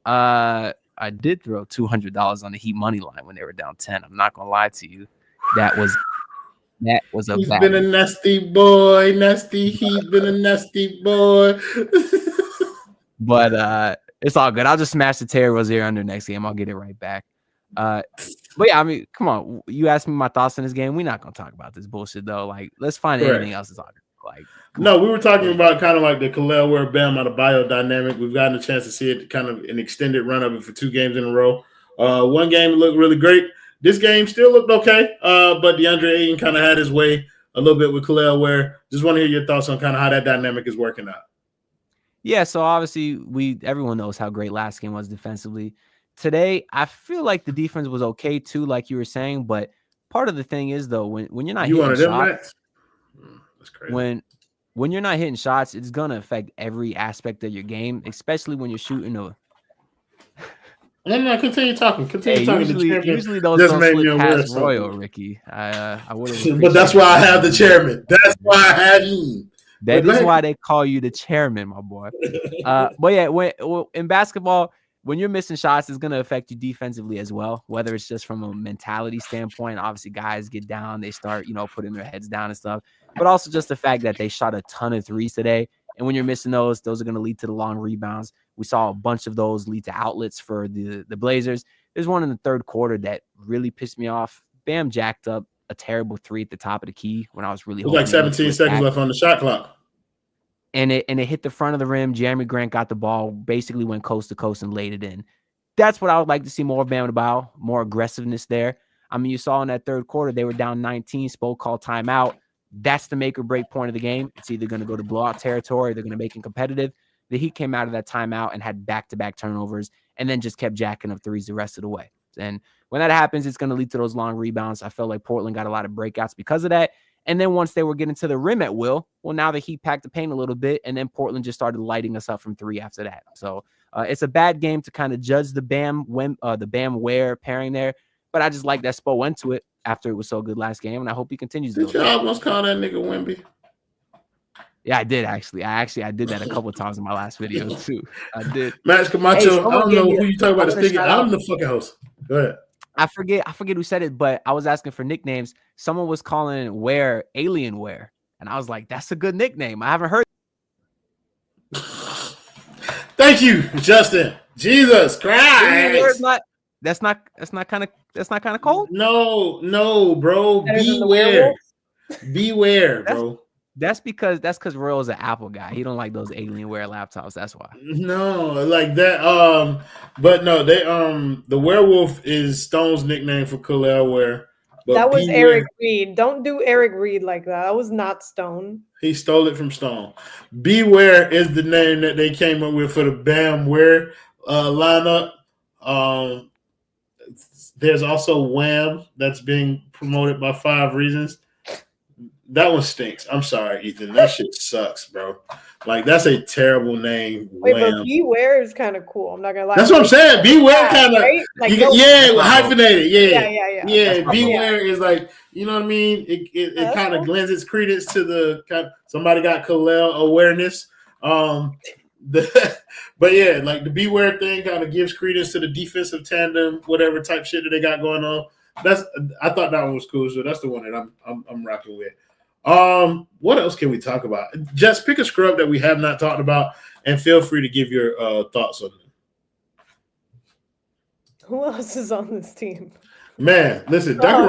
Speaker 7: I did throw $200 on the Heat money line when they were down 10. I'm not going to lie to you. That was a
Speaker 3: He's
Speaker 7: bad
Speaker 3: been a nasty boy. Nasty. He's been a nasty boy.
Speaker 7: But It's all good. I'll just smash the Terry Rozier under next game. I'll get it right back. But yeah, I mean, come on. You asked me my thoughts on this game. We're not gonna talk about this bullshit though. Like, let's find anything else to talk about. Like,
Speaker 3: no, we were talking about kind of like the Kel'el Ware Bam Adebayo dynamic. We've gotten a chance to see it, kind of an extended run of it for 2 games in a row. One game looked really great. This game still looked okay, but DeAndre Ayton kind of had his way a little bit with Kel'el Ware. Just want to hear your thoughts on kind of how that dynamic is working out.
Speaker 7: Yeah, so obviously everyone knows how great last game was defensively. Today, I feel like the defense was okay too, like you were saying. But part of the thing is though, when you're not hitting shots,
Speaker 3: that's crazy.
Speaker 7: When you're not hitting shots, it's gonna affect every aspect of your game, especially when you're shooting a.
Speaker 3: No, continue talking.
Speaker 7: Usually those don't slip past Royal, Ricky. I would have.
Speaker 3: But that's why I have the chairman. That's why I have you.
Speaker 7: That is why they call you the chairman, my boy. But yeah, in basketball, when you're missing shots, it's going to affect you defensively as well, whether it's just from a mentality standpoint. Obviously, guys get down. They start, putting their heads down and stuff. But also just the fact that they shot a ton of threes today. And when you're missing those are going to lead to the long rebounds. We saw a bunch of those lead to outlets for the Blazers. There's one in the third quarter that really pissed me off. Bam jacked up a terrible 3 at the top of the key when I was really hoping.
Speaker 3: Like 17 seconds left on the shot clock.
Speaker 7: And it hit the front of the rim. Jaime Grant got the ball, basically went coast to coast and laid it in. That's what I would like to see more of Bam Adebayo, more aggressiveness there. I mean, you saw in that third quarter, they were down 19, Spo called timeout. That's the make or break point of the game. It's either going to go to blowout territory, or they're going to make it competitive. The Heat came out of that timeout and had back-to-back turnovers and then just kept jacking up threes the rest of the way. And when that happens, it's going to lead to those long rebounds. I felt like Portland got a lot of breakouts because of that. And then once they were getting to the rim at will, now the Heat packed the paint a little bit, and then Portland just started lighting us up from 3 after that. So it's a bad game to kind of judge the Bam Ware pairing there, but I just like that Spo went to it after it was so good last game, and I hope he continues to do it.
Speaker 3: Did you almost call that nigga Wemby?
Speaker 7: Yeah, I did actually. I did that a couple of times in my last video too. I did.
Speaker 3: Max Camacho, I don't know who you talking about. I'm the fucking host. Go ahead.
Speaker 7: I forget who said it, but I was asking for nicknames. Someone was calling Ware Alien Ware, and I was like, "That's a good nickname. I haven't heard."
Speaker 3: Thank you, Justin. Jesus Christ.
Speaker 7: That's not kind of cold.
Speaker 3: No, bro. Beware, bro.
Speaker 7: That's because Royal's an Apple guy. He don't like those Alienware laptops. That's why.
Speaker 3: No, like that. But no, they the werewolf is Stone's nickname for Kel'el Ware.
Speaker 4: That was Eric Reed. Don't do Eric Reed like that. That was not Stone.
Speaker 3: He stole it from Stone. Beware is the name that they came up with for the Bam Ware lineup. There's also Wham that's being promoted by 5 Reasons. That one stinks. I'm sorry, Ethan. That shit sucks, bro. Like, that's a terrible name.
Speaker 4: Wait, but Beware is kind of cool. I'm not gonna lie.
Speaker 3: That's what I'm saying. Beware kind of,
Speaker 4: right? Like,
Speaker 3: hyphenated. Yeah.
Speaker 4: That's
Speaker 3: Beware is like, you know what I mean? It kind of lends its credence to the somebody got Kel'el awareness. But yeah, like the Beware thing kind of gives credence to the defensive tandem, whatever type shit that they got going on. I thought that one was cool, so that's the one that I'm rocking with. What else can we talk about? Just pick a scrub that we have not talked about, and feel free to give your thoughts on it.
Speaker 4: Who else is on this team?
Speaker 3: Man, listen, Duncan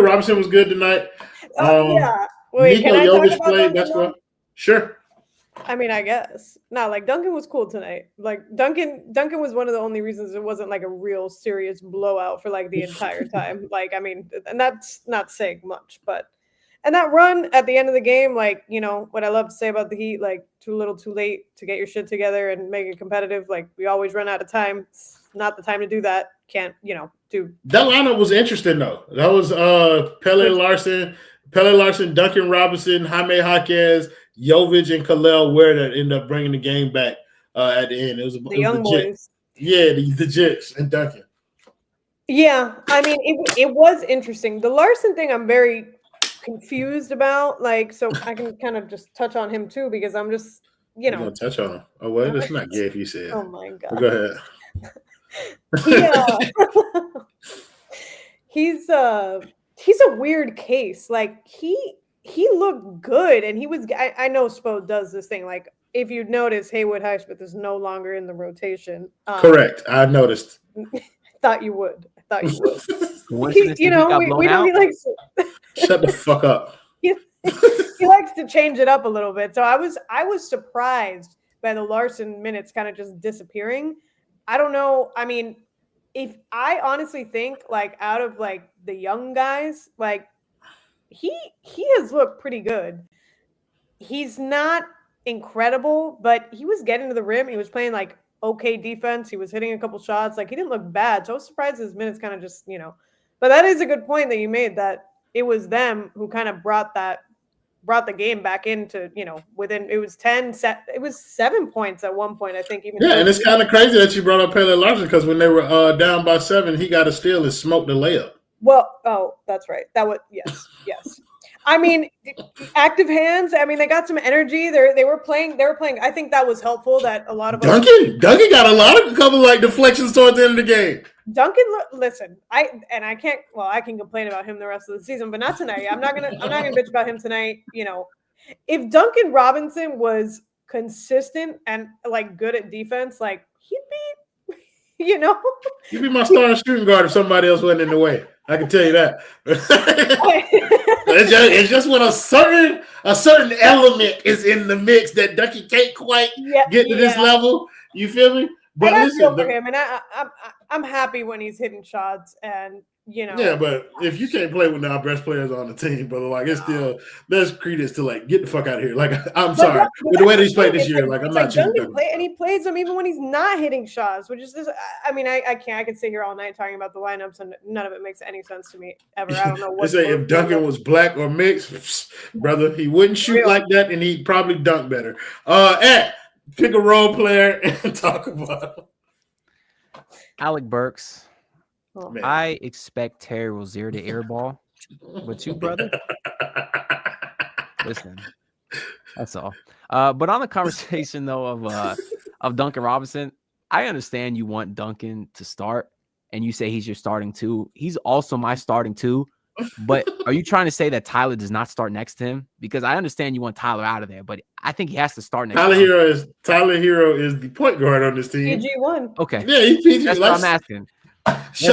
Speaker 3: Robinson was good tonight.
Speaker 4: Yeah. Wait,
Speaker 3: Nikola Jovic played. That's what. Sure.
Speaker 4: I mean, I guess. No, like Duncan was cool tonight. Like Duncan was one of the only reasons it wasn't like a real serious blowout for like the entire time. Like, I mean, and that's not saying much, but and that run at the end of the game, like, what I love to say about the Heat, like too little, too late to get your shit together and make it competitive. Like we always run out of time. It's not the time to do that. Can't, do.
Speaker 3: That lineup was interesting though. That was Pele Larson, Duncan Robinson, Jaime Jaquez, Jovic, and Kel'el Ware that ended up bringing the game back at the end. It was
Speaker 4: the young boys.
Speaker 3: Yeah, the Jits and Duncan.
Speaker 4: Yeah, I mean, it was interesting. The Larson thing, I'm very confused about. Like, so I can kind of just touch on him too because I'm just,
Speaker 3: You're gonna touch on him. Oh well, that's not gay if you said.
Speaker 4: Oh my god.
Speaker 3: Well, go ahead.
Speaker 4: Yeah. He's a weird case. Like he looked good, and he was. I know Spo does this thing. Like if you'd notice, Haywood Highsmith is no longer in the rotation.
Speaker 3: Correct. I noticed.
Speaker 4: I thought you would.
Speaker 7: Coincidence
Speaker 4: You
Speaker 7: that he
Speaker 4: know,
Speaker 7: got blown
Speaker 4: we know
Speaker 7: out?
Speaker 4: he likes.
Speaker 3: Shut the fuck up.
Speaker 4: He likes to change it up a little bit. So I was surprised by the Larson minutes kind of just disappearing. I don't know. I mean, if I honestly think like out of like the young guys, like he has looked pretty good. He's not incredible, but he was getting to the rim. He was playing like okay defense. He was hitting a couple shots. Like he didn't look bad. So I was surprised his minutes kind of just, but that is a good point that you made, that it was them who kind of brought the game back into, within, it was 7 points at one point, I think. Even
Speaker 3: and it's kind of crazy that you brought up Kel'el Larson, because when they were down by 7, he got a steal and smoked the layup.
Speaker 4: Well, oh, that's right. That was yes. I mean, active hands. I mean, they got some energy. They were playing. I think that was helpful. That a lot of
Speaker 3: Duncan got a couple like deflections towards the end of the game.
Speaker 4: Duncan, listen, I can't. Well, I can complain about him the rest of the season, but not tonight. I'm not gonna bitch about him tonight. If Duncan Robinson was consistent and like good at defense, like he'd be,
Speaker 3: he'd be my starting shooting guard if somebody else wasn't in the way. I can tell you that. It's just when a certain element is in the mix that Ducky can't quite get to this level. You feel me? But listen,
Speaker 4: for him, and I'm happy when he's hitting shots, and
Speaker 3: Yeah, but if you can't play with our best players on the team, brother, like it's still there's credence to like get the fuck out of here. Like I'm sorry, with the way that he's played this year, like I'm not choosing.
Speaker 4: And he plays them even when he's not hitting shots, which is just. I mean, I can't. I could sit here all night talking about the lineups, and none of it makes any sense to me ever. I don't know what.
Speaker 3: They say if Duncan was black or mixed, brother, he wouldn't shoot like that, and he'd probably dunk better. Pick a role player and talk about him.
Speaker 7: Alec Burks.
Speaker 4: Oh,
Speaker 7: I expect Terry Rozier to airball, but you, brother, listen, that's all. But on the conversation though of Duncan Robinson, I understand you want Duncan to start, and you say he's your starting 2. He's also my starting 2. But are you trying to say that Tyler does not start next to him? Because I understand you want Tyler out of there, but I think he has to start next.
Speaker 3: Tyler Herro is the point guard on this team.
Speaker 4: PG1.
Speaker 7: Okay,
Speaker 3: yeah, he's PG.
Speaker 7: That's what I'm asking.
Speaker 3: You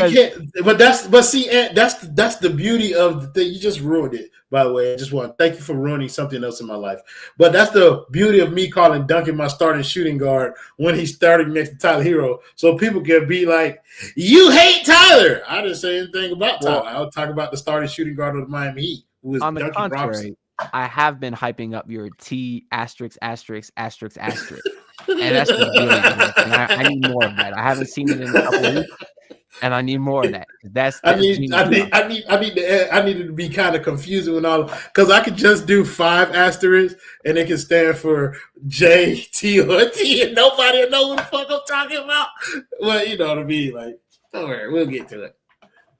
Speaker 3: can't, but that's the beauty of the thing. You just ruined it, by the way. I just want to thank you for ruining something else in my life. But that's the beauty of me calling Duncan my starting shooting guard when he's starting next to Tyler Herro, so people can be like, "You hate Tyler." I didn't say anything about Tyler. I was talking about the starting shooting guard of the Miami Heat, who is
Speaker 7: on the
Speaker 3: Duncan
Speaker 7: contrary.
Speaker 3: Robinson.
Speaker 7: I have been hyping up your T*********. And that's the beauty of it. And I need more of that. I haven't seen it in a couple of weeks, and I need more of that. I need it to be kind of confusing with all, because I could just do 5 asterisks and it can stand for J, T, or T, and nobody will know what the fuck I'm talking about. Well, you know what I mean. Like, don't worry, we'll get to it.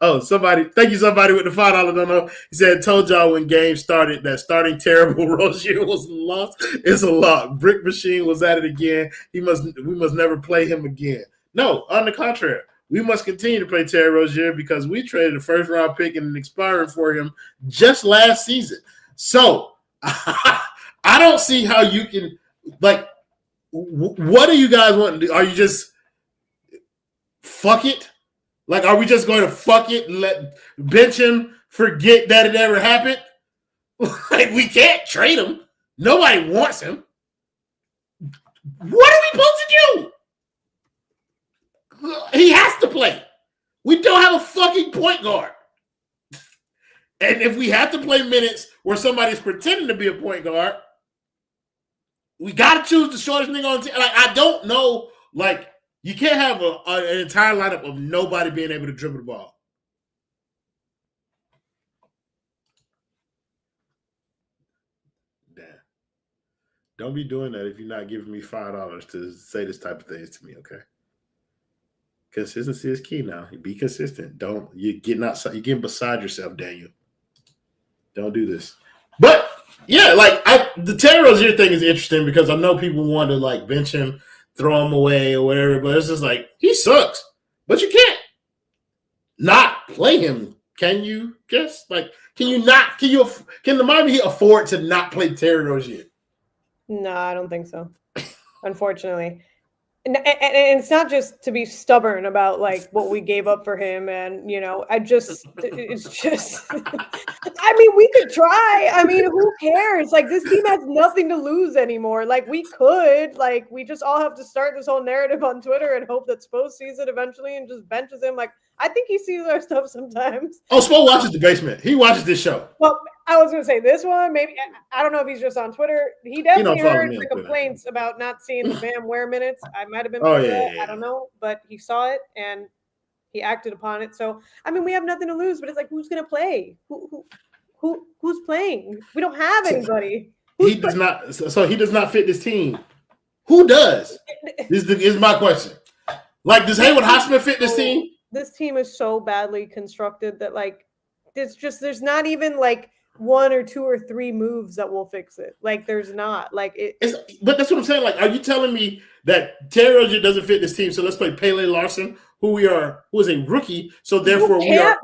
Speaker 7: Oh, thank you, somebody with the $5 don't know. He said, told y'all when game started that starting terrible Rozier was lost. It's a lock. Brick Machine was at it again. We must never play him again. No, on the contrary, we must continue to play Terry Rozier because we traded a first-round pick and an expiring for him just last season. So I don't see how you can, like, what do you guys want to do? Are you just fuck it? Like, are we just going to fuck it and bench him, forget that it ever happened? Like, we can't trade him. Nobody wants him. What are we supposed to do? He has to play. We don't have a fucking point guard. And if we have to play minutes where somebody's pretending to be a point guard, we got to choose the shortest nigga on the team. Like, I don't know, like, you can't have an entire lineup of nobody being able to dribble the ball. Damn. Don't be doing that if you're not giving me $5 to say this type of things to me, okay? Consistency is key now. Be consistent. You're getting beside yourself, Daniel. Don't do this. But yeah, like the Terry Rozier thing is interesting because I know people want to like bench him, throw him away or whatever, but it's just like, he sucks. But you can't not play him. Can you guess? Like, can the Miami Heat afford to not play Terry Rozier?
Speaker 4: No, I don't think so. Unfortunately. And it's not just to be stubborn about like what we gave up for him, and it's just. I mean, we could try. I mean, who cares? Like, this team has nothing to lose anymore. Like, we just all have to start this whole narrative on Twitter and hope that Spo sees it eventually and just benches him. Like, I think he sees our stuff sometimes.
Speaker 3: Oh, Spo watches The Basement. He watches this show.
Speaker 4: Well, I was going to say this one, maybe. I don't know if he's just on Twitter. He definitely heard the complaints about not seeing the Bam Ware minutes. I might have been part of that. I don't know. But he saw it and he acted upon it. So, I mean, we have nothing to lose, but it's like, who's going to play? Who's playing? We don't have anybody.
Speaker 3: He does not. So he does not fit this team. Who does? Is my question. Like, does Haywood Highsmith fit this team?
Speaker 4: This team is so badly constructed that like there's not even like 1 or 2 or 3 moves that will fix it. Like there's not like it.
Speaker 3: But that's what I'm saying. Like, are you telling me that Terry Rozier doesn't fit this team? So let's play Pele Larson, who is a rookie. So therefore we are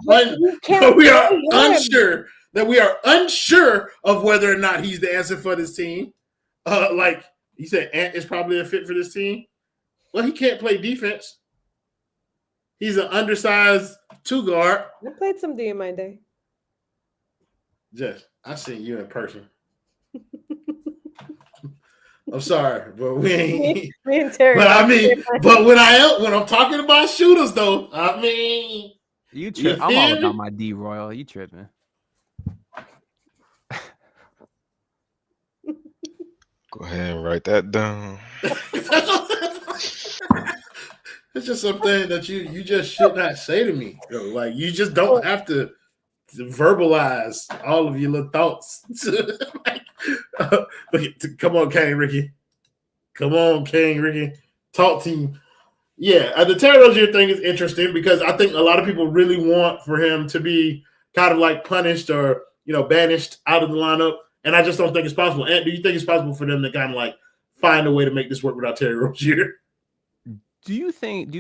Speaker 3: unsure that we are unsure of whether or not he's the answer for this team. Like you said, Ant is probably a fit for this team. Well, he can't play defense. He's an undersized 2-guard.
Speaker 4: I played some D in my day.
Speaker 3: Jess, I've seen you in person. I'm sorry, but we ain't.
Speaker 4: Me and Terry.
Speaker 3: But I mean, but when I'm talking about shooters, though, I mean,
Speaker 7: I'm all about my D Royal. You tripping?
Speaker 8: Go ahead and write that down.
Speaker 3: It's just something that you just should not say to me. Like, you just don't have to verbalize all of your little thoughts. Come on, King Ricky. Come on, King Ricky. Talk team. Yeah, the Terry Rozier thing is interesting because I think a lot of people really want for him to be kind of like punished or, banished out of the lineup. And I just don't think it's possible. And do you think it's possible for them to kind of like find a way to make this work without Terry Rozier?
Speaker 7: Do you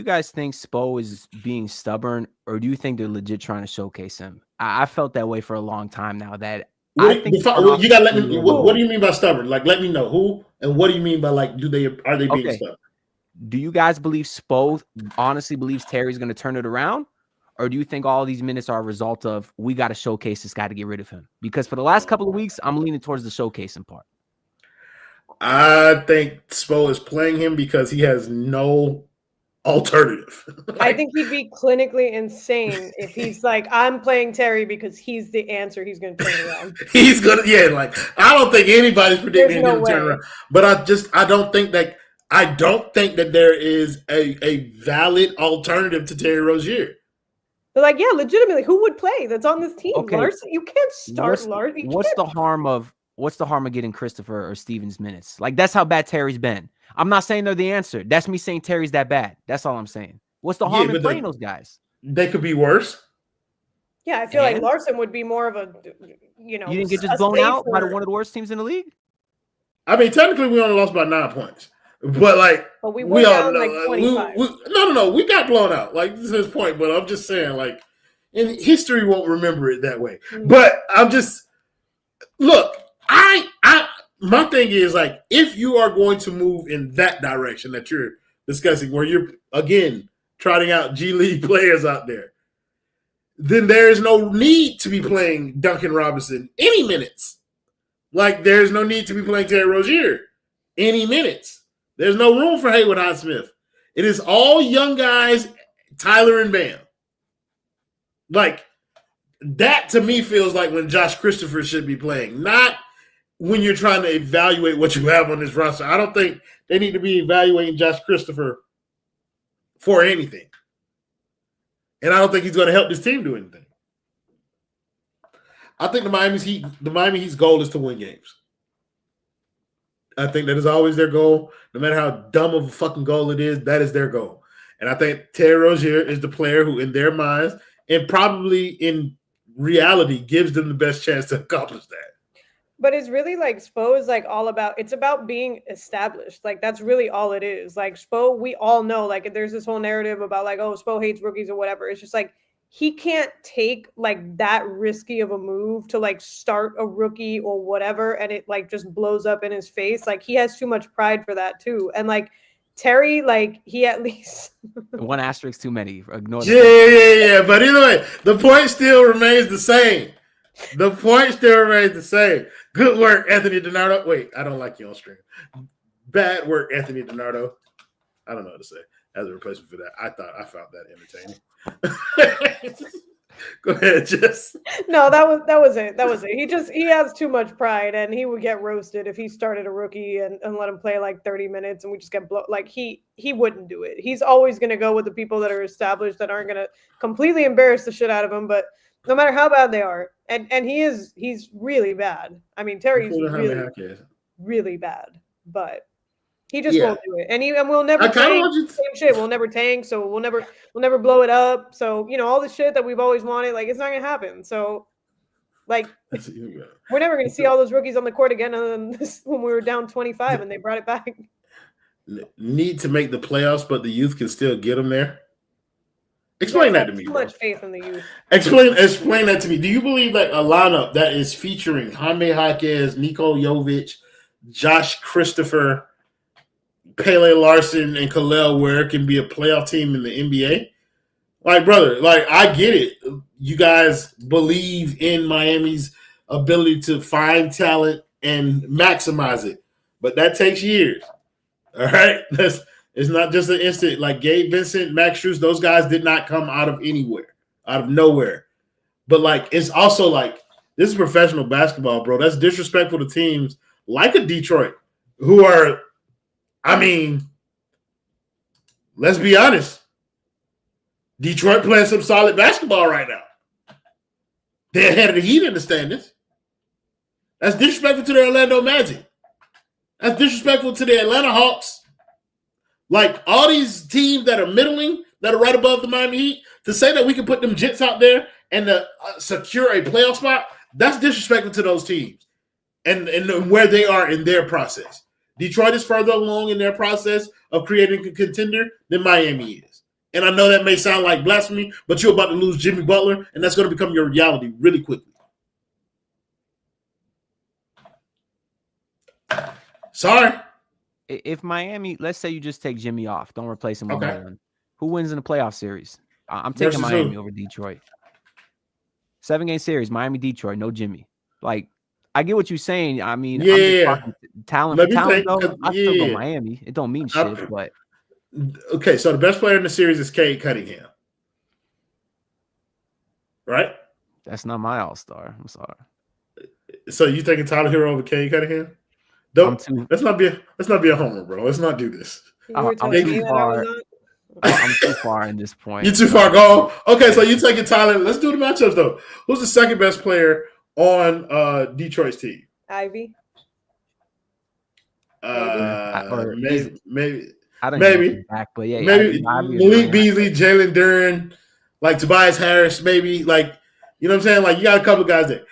Speaker 7: guys think Spo is being stubborn, or do you think they're legit trying to showcase him? I felt that way for a long time now. That you
Speaker 3: gotta let me. What do you mean by stubborn? Like, let me know who and what do you mean by like? Are they being stubborn?
Speaker 7: Do you guys believe Spo honestly believes Terry's going to turn it around, or do you think all these minutes are a result of we got to showcase this guy to get rid of him? Because for the last couple of weeks, I'm leaning towards the showcasing part.
Speaker 3: I think Spo is playing him because he has no alternative.
Speaker 4: I think he'd be clinically insane if he's like, I'm playing Terry because he's the answer. He's going to turn around.
Speaker 3: He's going to, like, I don't think anybody's predicting him to turn around. But I don't think that there is a valid alternative to Terry Rozier.
Speaker 4: But like, yeah, legitimately, who would play that's on this team? Okay. Larson, you can't start Larson.
Speaker 7: What's the harm of getting Christopher or Stevens minutes? Like, that's how bad Terry's been. I'm not saying they're the answer. That's me saying Terry's that bad. That's all I'm saying. What's the harm in playing those guys?
Speaker 3: They could be worse.
Speaker 4: Yeah, I feel like Larson would be more of a,
Speaker 7: You didn't get just blown out by one of the worst teams in the league?
Speaker 3: I mean, technically, we only lost by 9 points. But, like,
Speaker 4: we all know. Like 25.
Speaker 3: No. We got blown out. Like, this is his point. But I'm just saying, like, and history won't remember it that way. Mm-hmm. But I'm just, look, my thing is, like, if you are going to move in that direction that you're discussing, where you're, again, trotting out G League players out there, then there is no need to be playing Duncan Robinson any minutes. Like, there's no need to be playing Terry Rozier any minutes. There's no room for Haywood Highsmith. It is all young guys, Tyler and Bam. Like, that to me feels like when Josh Christopher should be playing, not when you're trying to evaluate what you have on this roster. I don't think they need to be evaluating Josh Christopher for anything. And I don't think he's going to help this team do anything. I think the Miami Heat's goal is to win games. I think that is always their goal. No matter how dumb of a fucking goal it is, that is their goal. And I think Terry Rozier is the player who, in their minds, and probably in reality, gives them the best chance to accomplish that.
Speaker 4: But it's really like Spo is like all about, it's about being established. Like, that's really all it is. Like, Spo, we all know, like, there's this whole narrative about like, oh, Spo hates rookies or whatever. It's just like, he can't take like that risky of a move to like start a rookie or whatever, and it like just blows up in his face. Like he has too much pride for that too. And like Terry, like he at least
Speaker 7: one asterisk too many. Ignore
Speaker 3: Yeah. But either way, the point still remains the same. Good work, Anthony DiNardo. Wait, I don't like you on stream. Bad work, Anthony DiNardo. I don't know what to say as a replacement for that. I found that entertaining. Go ahead, Jess.
Speaker 4: No, that was it. He has too much pride, and he would get roasted if he started a rookie and let him play like 30 minutes and we just get like he wouldn't do it. He's always gonna go with the people that are established that aren't gonna completely embarrass the shit out of him, but no matter how bad they are. And he's really bad. I mean, Terry's really bad, but he just won't do it. And we'll never tank. Same shit. We'll never tank, so we'll never blow it up. So, all the shit that we've always wanted, like, it's not gonna happen. So, like, we're never gonna see all those rookies on the court again other than this when we were down 25 and they brought it back.
Speaker 3: Need to make the playoffs, but the youth can still get them there. Explain that to me.
Speaker 4: Too much faith in the youth.
Speaker 3: Explain that to me. Do you believe that a lineup that is featuring Jaime Jaquez, Nikola Jovic, Josh Christopher, Pele Larson, and Kel'el Ware can be a playoff team in the NBA? Like, brother, like, I get it. You guys believe in Miami's ability to find talent and maximize it, but that takes years. All right? It's not just an instant. Like Gabe Vincent, Max Strus, those guys did not come out of anywhere, out of nowhere. But, like, it's also like, this is professional basketball, bro. That's disrespectful to teams like a Detroit who are, I mean, let's be honest. Detroit playing some solid basketball right now. They're ahead of the Heat in the standings. That's disrespectful to the Orlando Magic. That's disrespectful to the Atlanta Hawks. Like, all these teams that are middling, that are right above the Miami Heat, to say that we can put them Jets out there and secure a playoff spot, that's disrespectful to those teams and where they are in their process. Detroit is further along in their process of creating a contender than Miami is. And I know that may sound like blasphemy, but you're about to lose Jimmy Butler, and that's going to become your reality really quickly. Sorry.
Speaker 7: If Miami, let's say you just take Jimmy off, don't replace him with no one, who wins in the playoff series? I'm taking Miami over Detroit. 7-game series, Miami-Detroit, no Jimmy. Like, I get what you're saying. I mean, talent for talent, though. I still go Miami. It don't mean shit, but.
Speaker 3: Okay, so the best player in the series is Cade Cunningham. Right?
Speaker 7: That's not my all-star. I'm sorry.
Speaker 3: So you taking Tyler Herro over Cade Cunningham? Let's not be a homer, bro. Let's not do this.
Speaker 7: I'm too far in this point.
Speaker 3: You're too far gone. Okay, so you taking Tyler. Let's do the matchups though. Who's the second best player on Detroit's team?
Speaker 4: Ivy.
Speaker 3: Maybe.
Speaker 7: I don't know back, but yeah,
Speaker 3: maybe Malik Beasley, Jalen Duren, like Tobias Harris, maybe, like, you know what I'm saying? Like, you got a couple guys there.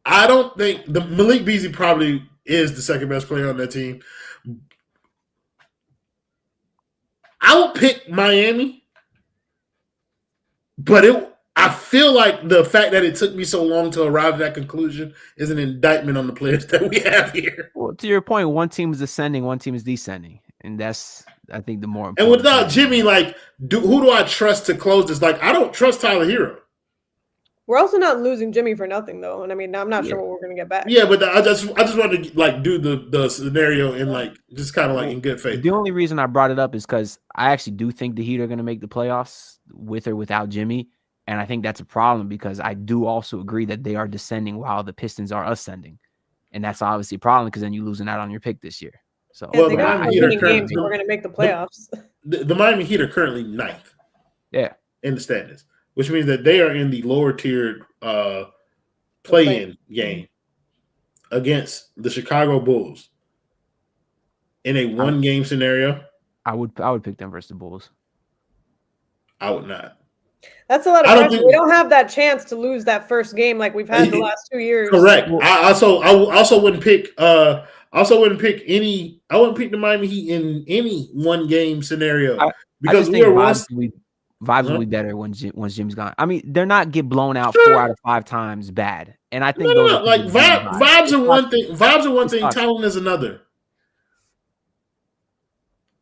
Speaker 3: I don't think the Malik Beasley probably is the second best player on that team. I would pick Miami, but I feel like the fact that it took me so long to arrive at that conclusion is an indictment on the players that we have here.
Speaker 7: Well, to your point, one team is ascending, one team is descending, and that's, I think, the more important.
Speaker 3: And without Jimmy, like, who do I trust to close this? Like, I don't trust Tyler Herro.
Speaker 4: We're also not losing Jimmy for nothing, though, and I mean, I'm not sure what we're going to get back.
Speaker 3: Yeah, but I just wanted to like do the scenario in like just kind of like in good faith.
Speaker 7: The only reason I brought it up is because I actually do think the Heat are going to make the playoffs with or without Jimmy. And I think that's a problem because I do also agree that they are descending while the Pistons are ascending. And that's obviously a problem because then you're losing out on your pick this year. So,
Speaker 4: well, the Miami Heat are currently, we're going to make the playoffs.
Speaker 3: The Miami Heat are currently 9th.
Speaker 7: Yeah.
Speaker 3: In the standings, which means that they are in the lower tiered play-in game against the Chicago Bulls in a one-game scenario.
Speaker 7: I would pick them versus the Bulls.
Speaker 3: I would not.
Speaker 4: That's a lot of pressure. We don't have that chance to lose that first game like we've had the last 2 years.
Speaker 3: Correct. I also wouldn't pick I wouldn't pick the Miami Heat in any one game scenario because
Speaker 7: Vibes will be better once Jim's gone. I mean, they're not get blown out
Speaker 3: Sure.
Speaker 7: 4 out of 5 times bad. And I think
Speaker 3: No.
Speaker 7: those are
Speaker 3: Like vibes are one thing. Vibes are one
Speaker 7: It's
Speaker 3: thing.
Speaker 7: toxic.
Speaker 3: Talent is another.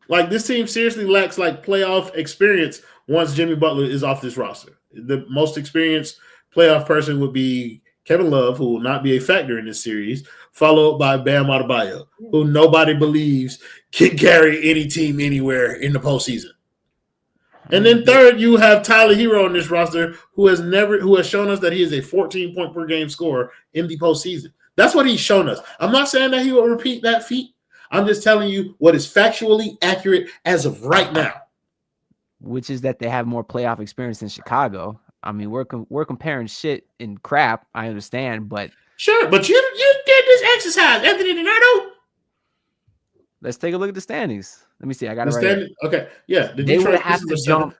Speaker 3: Like this team seriously lacks like playoff experience once Jimmy Butler is off this roster. The most experienced playoff person would be Kevin Love, who will not be a factor in this series, followed by Bam Adebayo, who nobody believes can carry any team anywhere in the postseason. And then third, you have Tyler Herro on this roster, who has shown us that he is a 14-point per game scorer in the postseason. That's what he's shown us. I'm not saying that he will repeat that feat. I'm just telling you what is factually accurate as of right now.
Speaker 7: Which is that they have more playoff experience than Chicago. I mean, we're comparing shit and crap. I understand, but
Speaker 3: sure. But you did this exercise, Anthony Donato.
Speaker 7: Let's take a look at the standings. Let me see. I got it right here.
Speaker 3: Okay, yeah.
Speaker 7: They would have to jump.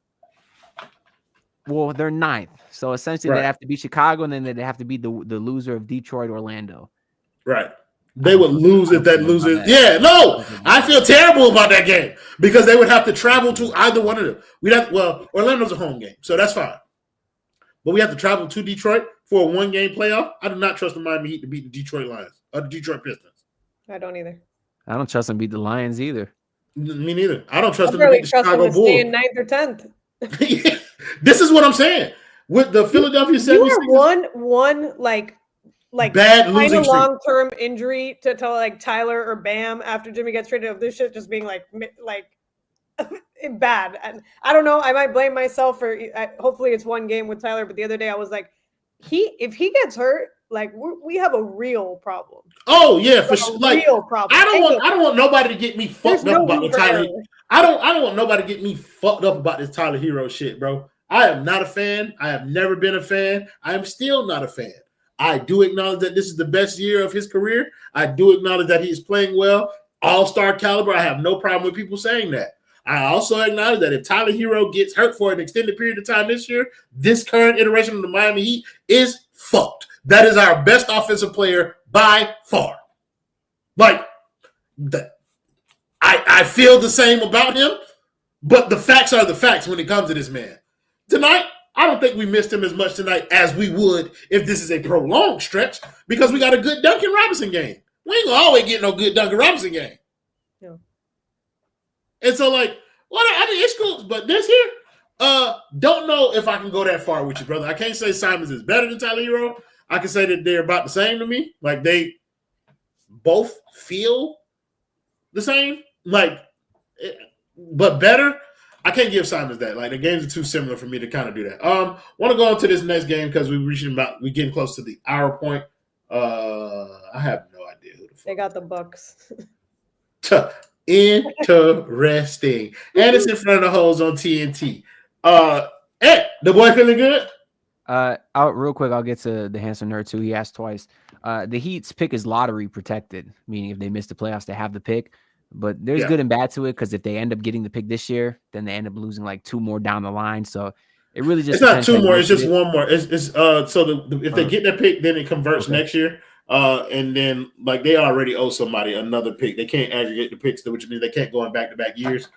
Speaker 7: Well, they're 9th, so essentially they'd have to beat Chicago, and then they'd have to beat the loser of Detroit, Orlando.
Speaker 3: Right. They would lose if that loses. Yeah, no, I feel terrible about that game because they would have to travel to either one of them. Orlando's a home game, so that's fine. But we have to travel to Detroit for a 1-game playoff. I do not trust the Miami Heat to beat the Detroit Lions or the Detroit Pistons.
Speaker 4: I don't either.
Speaker 7: I don't trust them to beat the Lions either.
Speaker 3: Me neither. I don't trust them to beat the Chicago Bulls.
Speaker 4: Stay in 9th or 10th.
Speaker 3: This is what I'm saying. With the Philadelphia 76ers.
Speaker 4: You are one
Speaker 3: bad losing
Speaker 4: long-term injury to like Tyler or Bam after Jimmy gets traded. Of this shit just being like bad. And I don't know. I might blame myself for. Hopefully, it's 1 game with Tyler. But the other day, I was like, if he gets hurt, like we have a real problem.
Speaker 3: Oh yeah, for sure. Like
Speaker 4: real problem.
Speaker 3: I don't want nobody to get me fucked up about the Tyler. I don't want nobody to get me fucked up about this Tyler Herro shit, bro. I am not a fan. I have never been a fan. I am still not a fan. I do acknowledge that this is the best year of his career. I do acknowledge that he's playing well, all-star caliber. I have no problem with people saying that. I also acknowledge that if Tyler Herro gets hurt for an extended period of time this year, this current iteration of the Miami Heat is fucked. That is our best offensive player by far. Like, I feel the same about him, but the facts are the facts when it comes to this man. Tonight, I don't think we missed him as much tonight as we would if this is a prolonged stretch because we got a good Duncan Robinson game. We ain't gonna always get no good Duncan Robinson game.
Speaker 4: No.
Speaker 3: And so, like, I think it's cool, but this here, don't know if I can go that far with you, brother. I can't say Simons is better than Tyler Herro. I can say that they're about the same to me. Like, they both feel the same, but better. I can't give Simons that. Like, the games are too similar for me to kind of do that. Want to go on to this next game because we're getting close to the hour point. I have no idea who the fuck.
Speaker 4: They got the Bucks.
Speaker 3: Interesting. And it's in front of the hoes on TNT. Hey, the boy feeling good?
Speaker 7: Real quick, I'll get to the handsome nerd too. He asked twice. The Heat's pick is lottery protected, meaning if they miss the playoffs, they have the pick. But there's good and bad to it because if they end up getting the pick this year, then they end up losing like 2 more down the line. So it really just
Speaker 3: it's not 2 more. It's just 1 more. It's if they get that pick, then it converts next year. And then like they already owe somebody another pick. They can't aggregate the picks, which means they can't go in back-to-back years.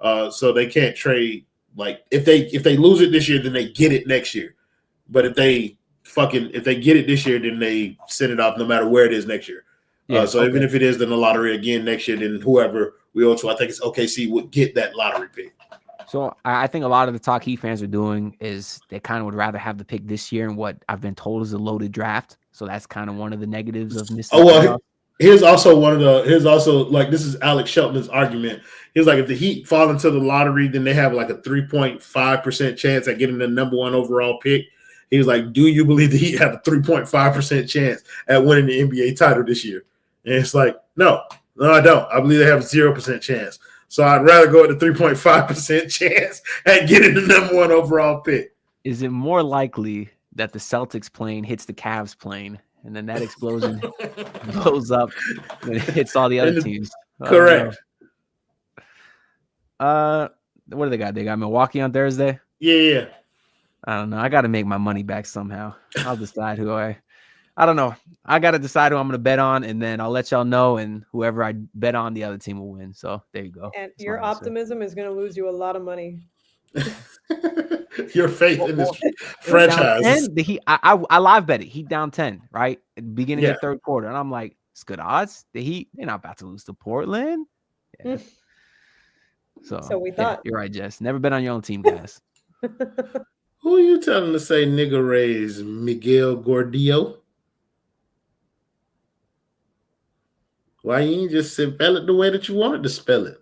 Speaker 3: So they can't trade. Like if they lose it this year, then they get it next year. But if they get it this year, then they send it off no matter where it is next year. Even if it is in the lottery again next year, then whoever we owe to, I think it's OKC, would get that lottery pick.
Speaker 7: So I think a lot of the talk Heat fans are doing is they kind of would rather have the pick this year and what I've been told is a loaded draft. So that's kind of one of the negatives of missing.
Speaker 3: Oh, well, here's also this is Alex Shelton's argument. He's like, if the Heat fall into the lottery, then they have like a 3.5% chance at getting the number 1 overall pick. He was like, do you believe the Heat have a 3.5% chance at winning the NBA title this year? And it's like, no, I don't. I believe they have a 0% chance. So I'd rather go with the 3.5% chance at getting the number 1 overall pick.
Speaker 7: Is it more likely that the Celtics plane hits the Cavs plane and then that explosion blows up and it hits all the other teams?
Speaker 3: Correct.
Speaker 7: What do they got? They got Milwaukee on Thursday?
Speaker 3: Yeah.
Speaker 7: I don't know. I got to make my money back somehow. I'll decide I don't know. I got to decide who I'm going to bet on, and then I'll let y'all know, and whoever I bet on, the other team will win. So there you go.
Speaker 4: And your optimism is going to lose you a lot of money.
Speaker 3: Your faith in this
Speaker 7: Down
Speaker 3: franchise.
Speaker 7: 10, I live bet it. Heat down 10, right? At the beginning
Speaker 3: Yeah.
Speaker 7: of the third quarter. And I'm like, it's good odds. The Heat, they're not about to lose to Portland. Yeah.
Speaker 4: So we
Speaker 7: yeah,
Speaker 4: thought.
Speaker 7: you're right, Jess. Never bet on your own team, guys.
Speaker 3: Who are you telling to say nigga Rays? Miguel Gordillo? Why you ain't just spell it the way that you wanted to spell it?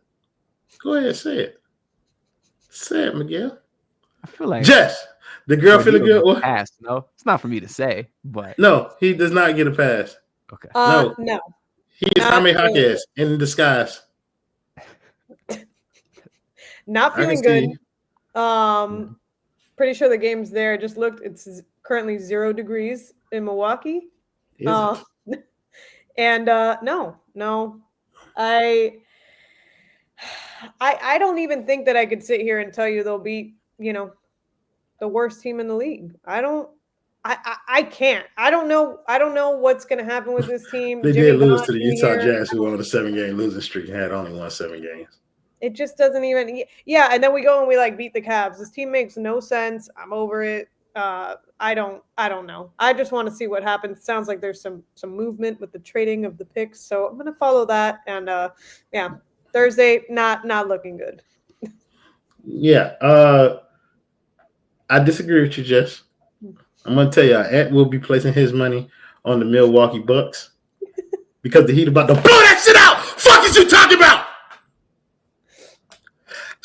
Speaker 3: Go ahead, say it. Say it, Miguel.
Speaker 7: I feel like
Speaker 3: Jess, the girl feeling good? What?
Speaker 7: Pass. No, it's not for me to say, but
Speaker 3: No, he does not get a pass.
Speaker 7: okay.
Speaker 3: No. He is Jaime
Speaker 4: Not
Speaker 3: Jaquez in disguise.
Speaker 4: Not
Speaker 3: I can
Speaker 4: feeling
Speaker 3: see.
Speaker 4: good. Pretty sure the game's there. I just looked. It's currently 0 degrees in Milwaukee.
Speaker 3: Is it?
Speaker 4: And no. I don't even think that I could sit here and tell you they'll beat, the worst team in the league. I can't. I don't know what's gonna happen with this team.
Speaker 3: They
Speaker 4: Jimmy
Speaker 3: did lose
Speaker 4: Butler
Speaker 3: to the
Speaker 4: in
Speaker 3: Utah
Speaker 4: here.
Speaker 3: Jazz, who were on a 7-game losing streak and had only won 7 games.
Speaker 4: It just doesn't even. Yeah, and then we go and we beat the Cavs. This team makes no sense. I'm over it. I don't know. I just want to see what happens. Sounds like there's some movement with the trading of the picks, so I'm gonna follow that. And yeah, Thursday not looking good.
Speaker 3: Yeah, I disagree with you, Jess. I'm gonna tell you, Ant will be placing his money on the Milwaukee Bucks because the Heat about to blow that shit out. Fuck is you talking about?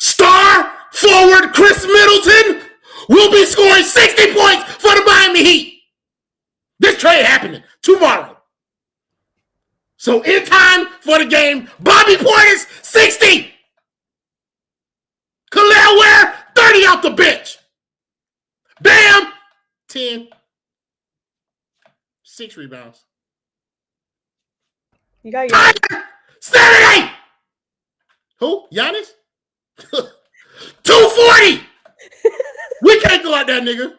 Speaker 3: Star forward Chris Middleton will be scoring 60 points for the Miami Heat. This trade happening tomorrow. So in time for the game, Bobby Portis 60. Kel'el Ware 30 off the bench. Bam! 10. 6 rebounds.
Speaker 4: You got your
Speaker 3: 78! Who? Giannis? 240! We can't go out that nigga.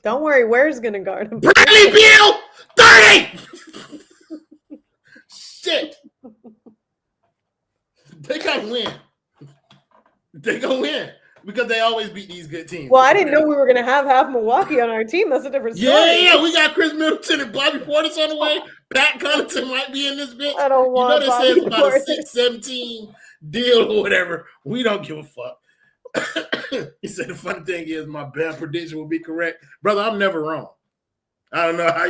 Speaker 4: Don't worry, Ware's gonna guard him.
Speaker 3: Bradley Beal, 30! Shit. They gotta win. They gonna win. Because they always beat these good teams.
Speaker 4: Well, I didn't know we were gonna have half Milwaukee on our team. That's a different story.
Speaker 3: Yeah, we got Chris Middleton and Bobby Portis on the way. Pat Connaughton might be in this bitch.
Speaker 4: I don't want
Speaker 3: they
Speaker 4: Bobby
Speaker 3: say it's about
Speaker 4: Portis.
Speaker 3: a 6-17 deal or whatever. We don't give a fuck. He said the funny thing is my bad prediction will be correct. Brother, I'm never wrong. I don't know how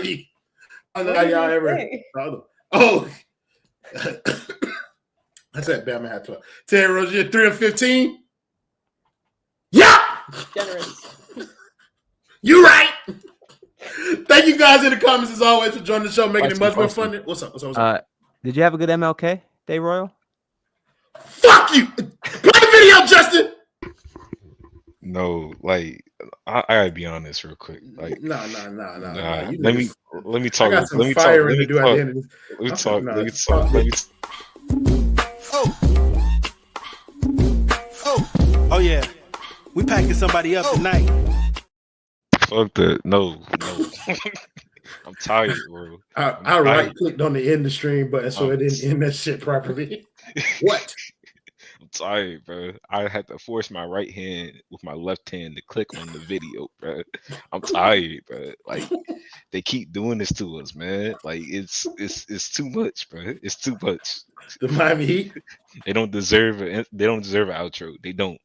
Speaker 3: y'all ever. Oh. I said Bama had 12. Terry Rozier, 3 of 15. Yeah!
Speaker 4: Generous.
Speaker 3: You right. Thank you guys in the comments as always for joining the show, making it much more fun. What's up?
Speaker 7: Did you have a good MLK Day, Royal?
Speaker 3: Fuck you! Play the video, Justin.
Speaker 8: No, I gotta be honest real quick.
Speaker 3: No.
Speaker 8: Let me talk.
Speaker 3: I got some fire to do at the end of this.
Speaker 8: Let me talk.
Speaker 2: Oh yeah, we packing somebody up tonight.
Speaker 8: Fuck that. No. I'm tired, bro.
Speaker 3: I right-clicked on the end the stream button so it didn't end that shit properly. What?
Speaker 8: I'm tired, bro. I had to force my right hand with my left hand to click on the video, bro. I'm tired, bro. They keep doing this to us, man. It's too much, bro. It's too much.
Speaker 3: The Miami Heat.
Speaker 8: They don't deserve an outro. They don't.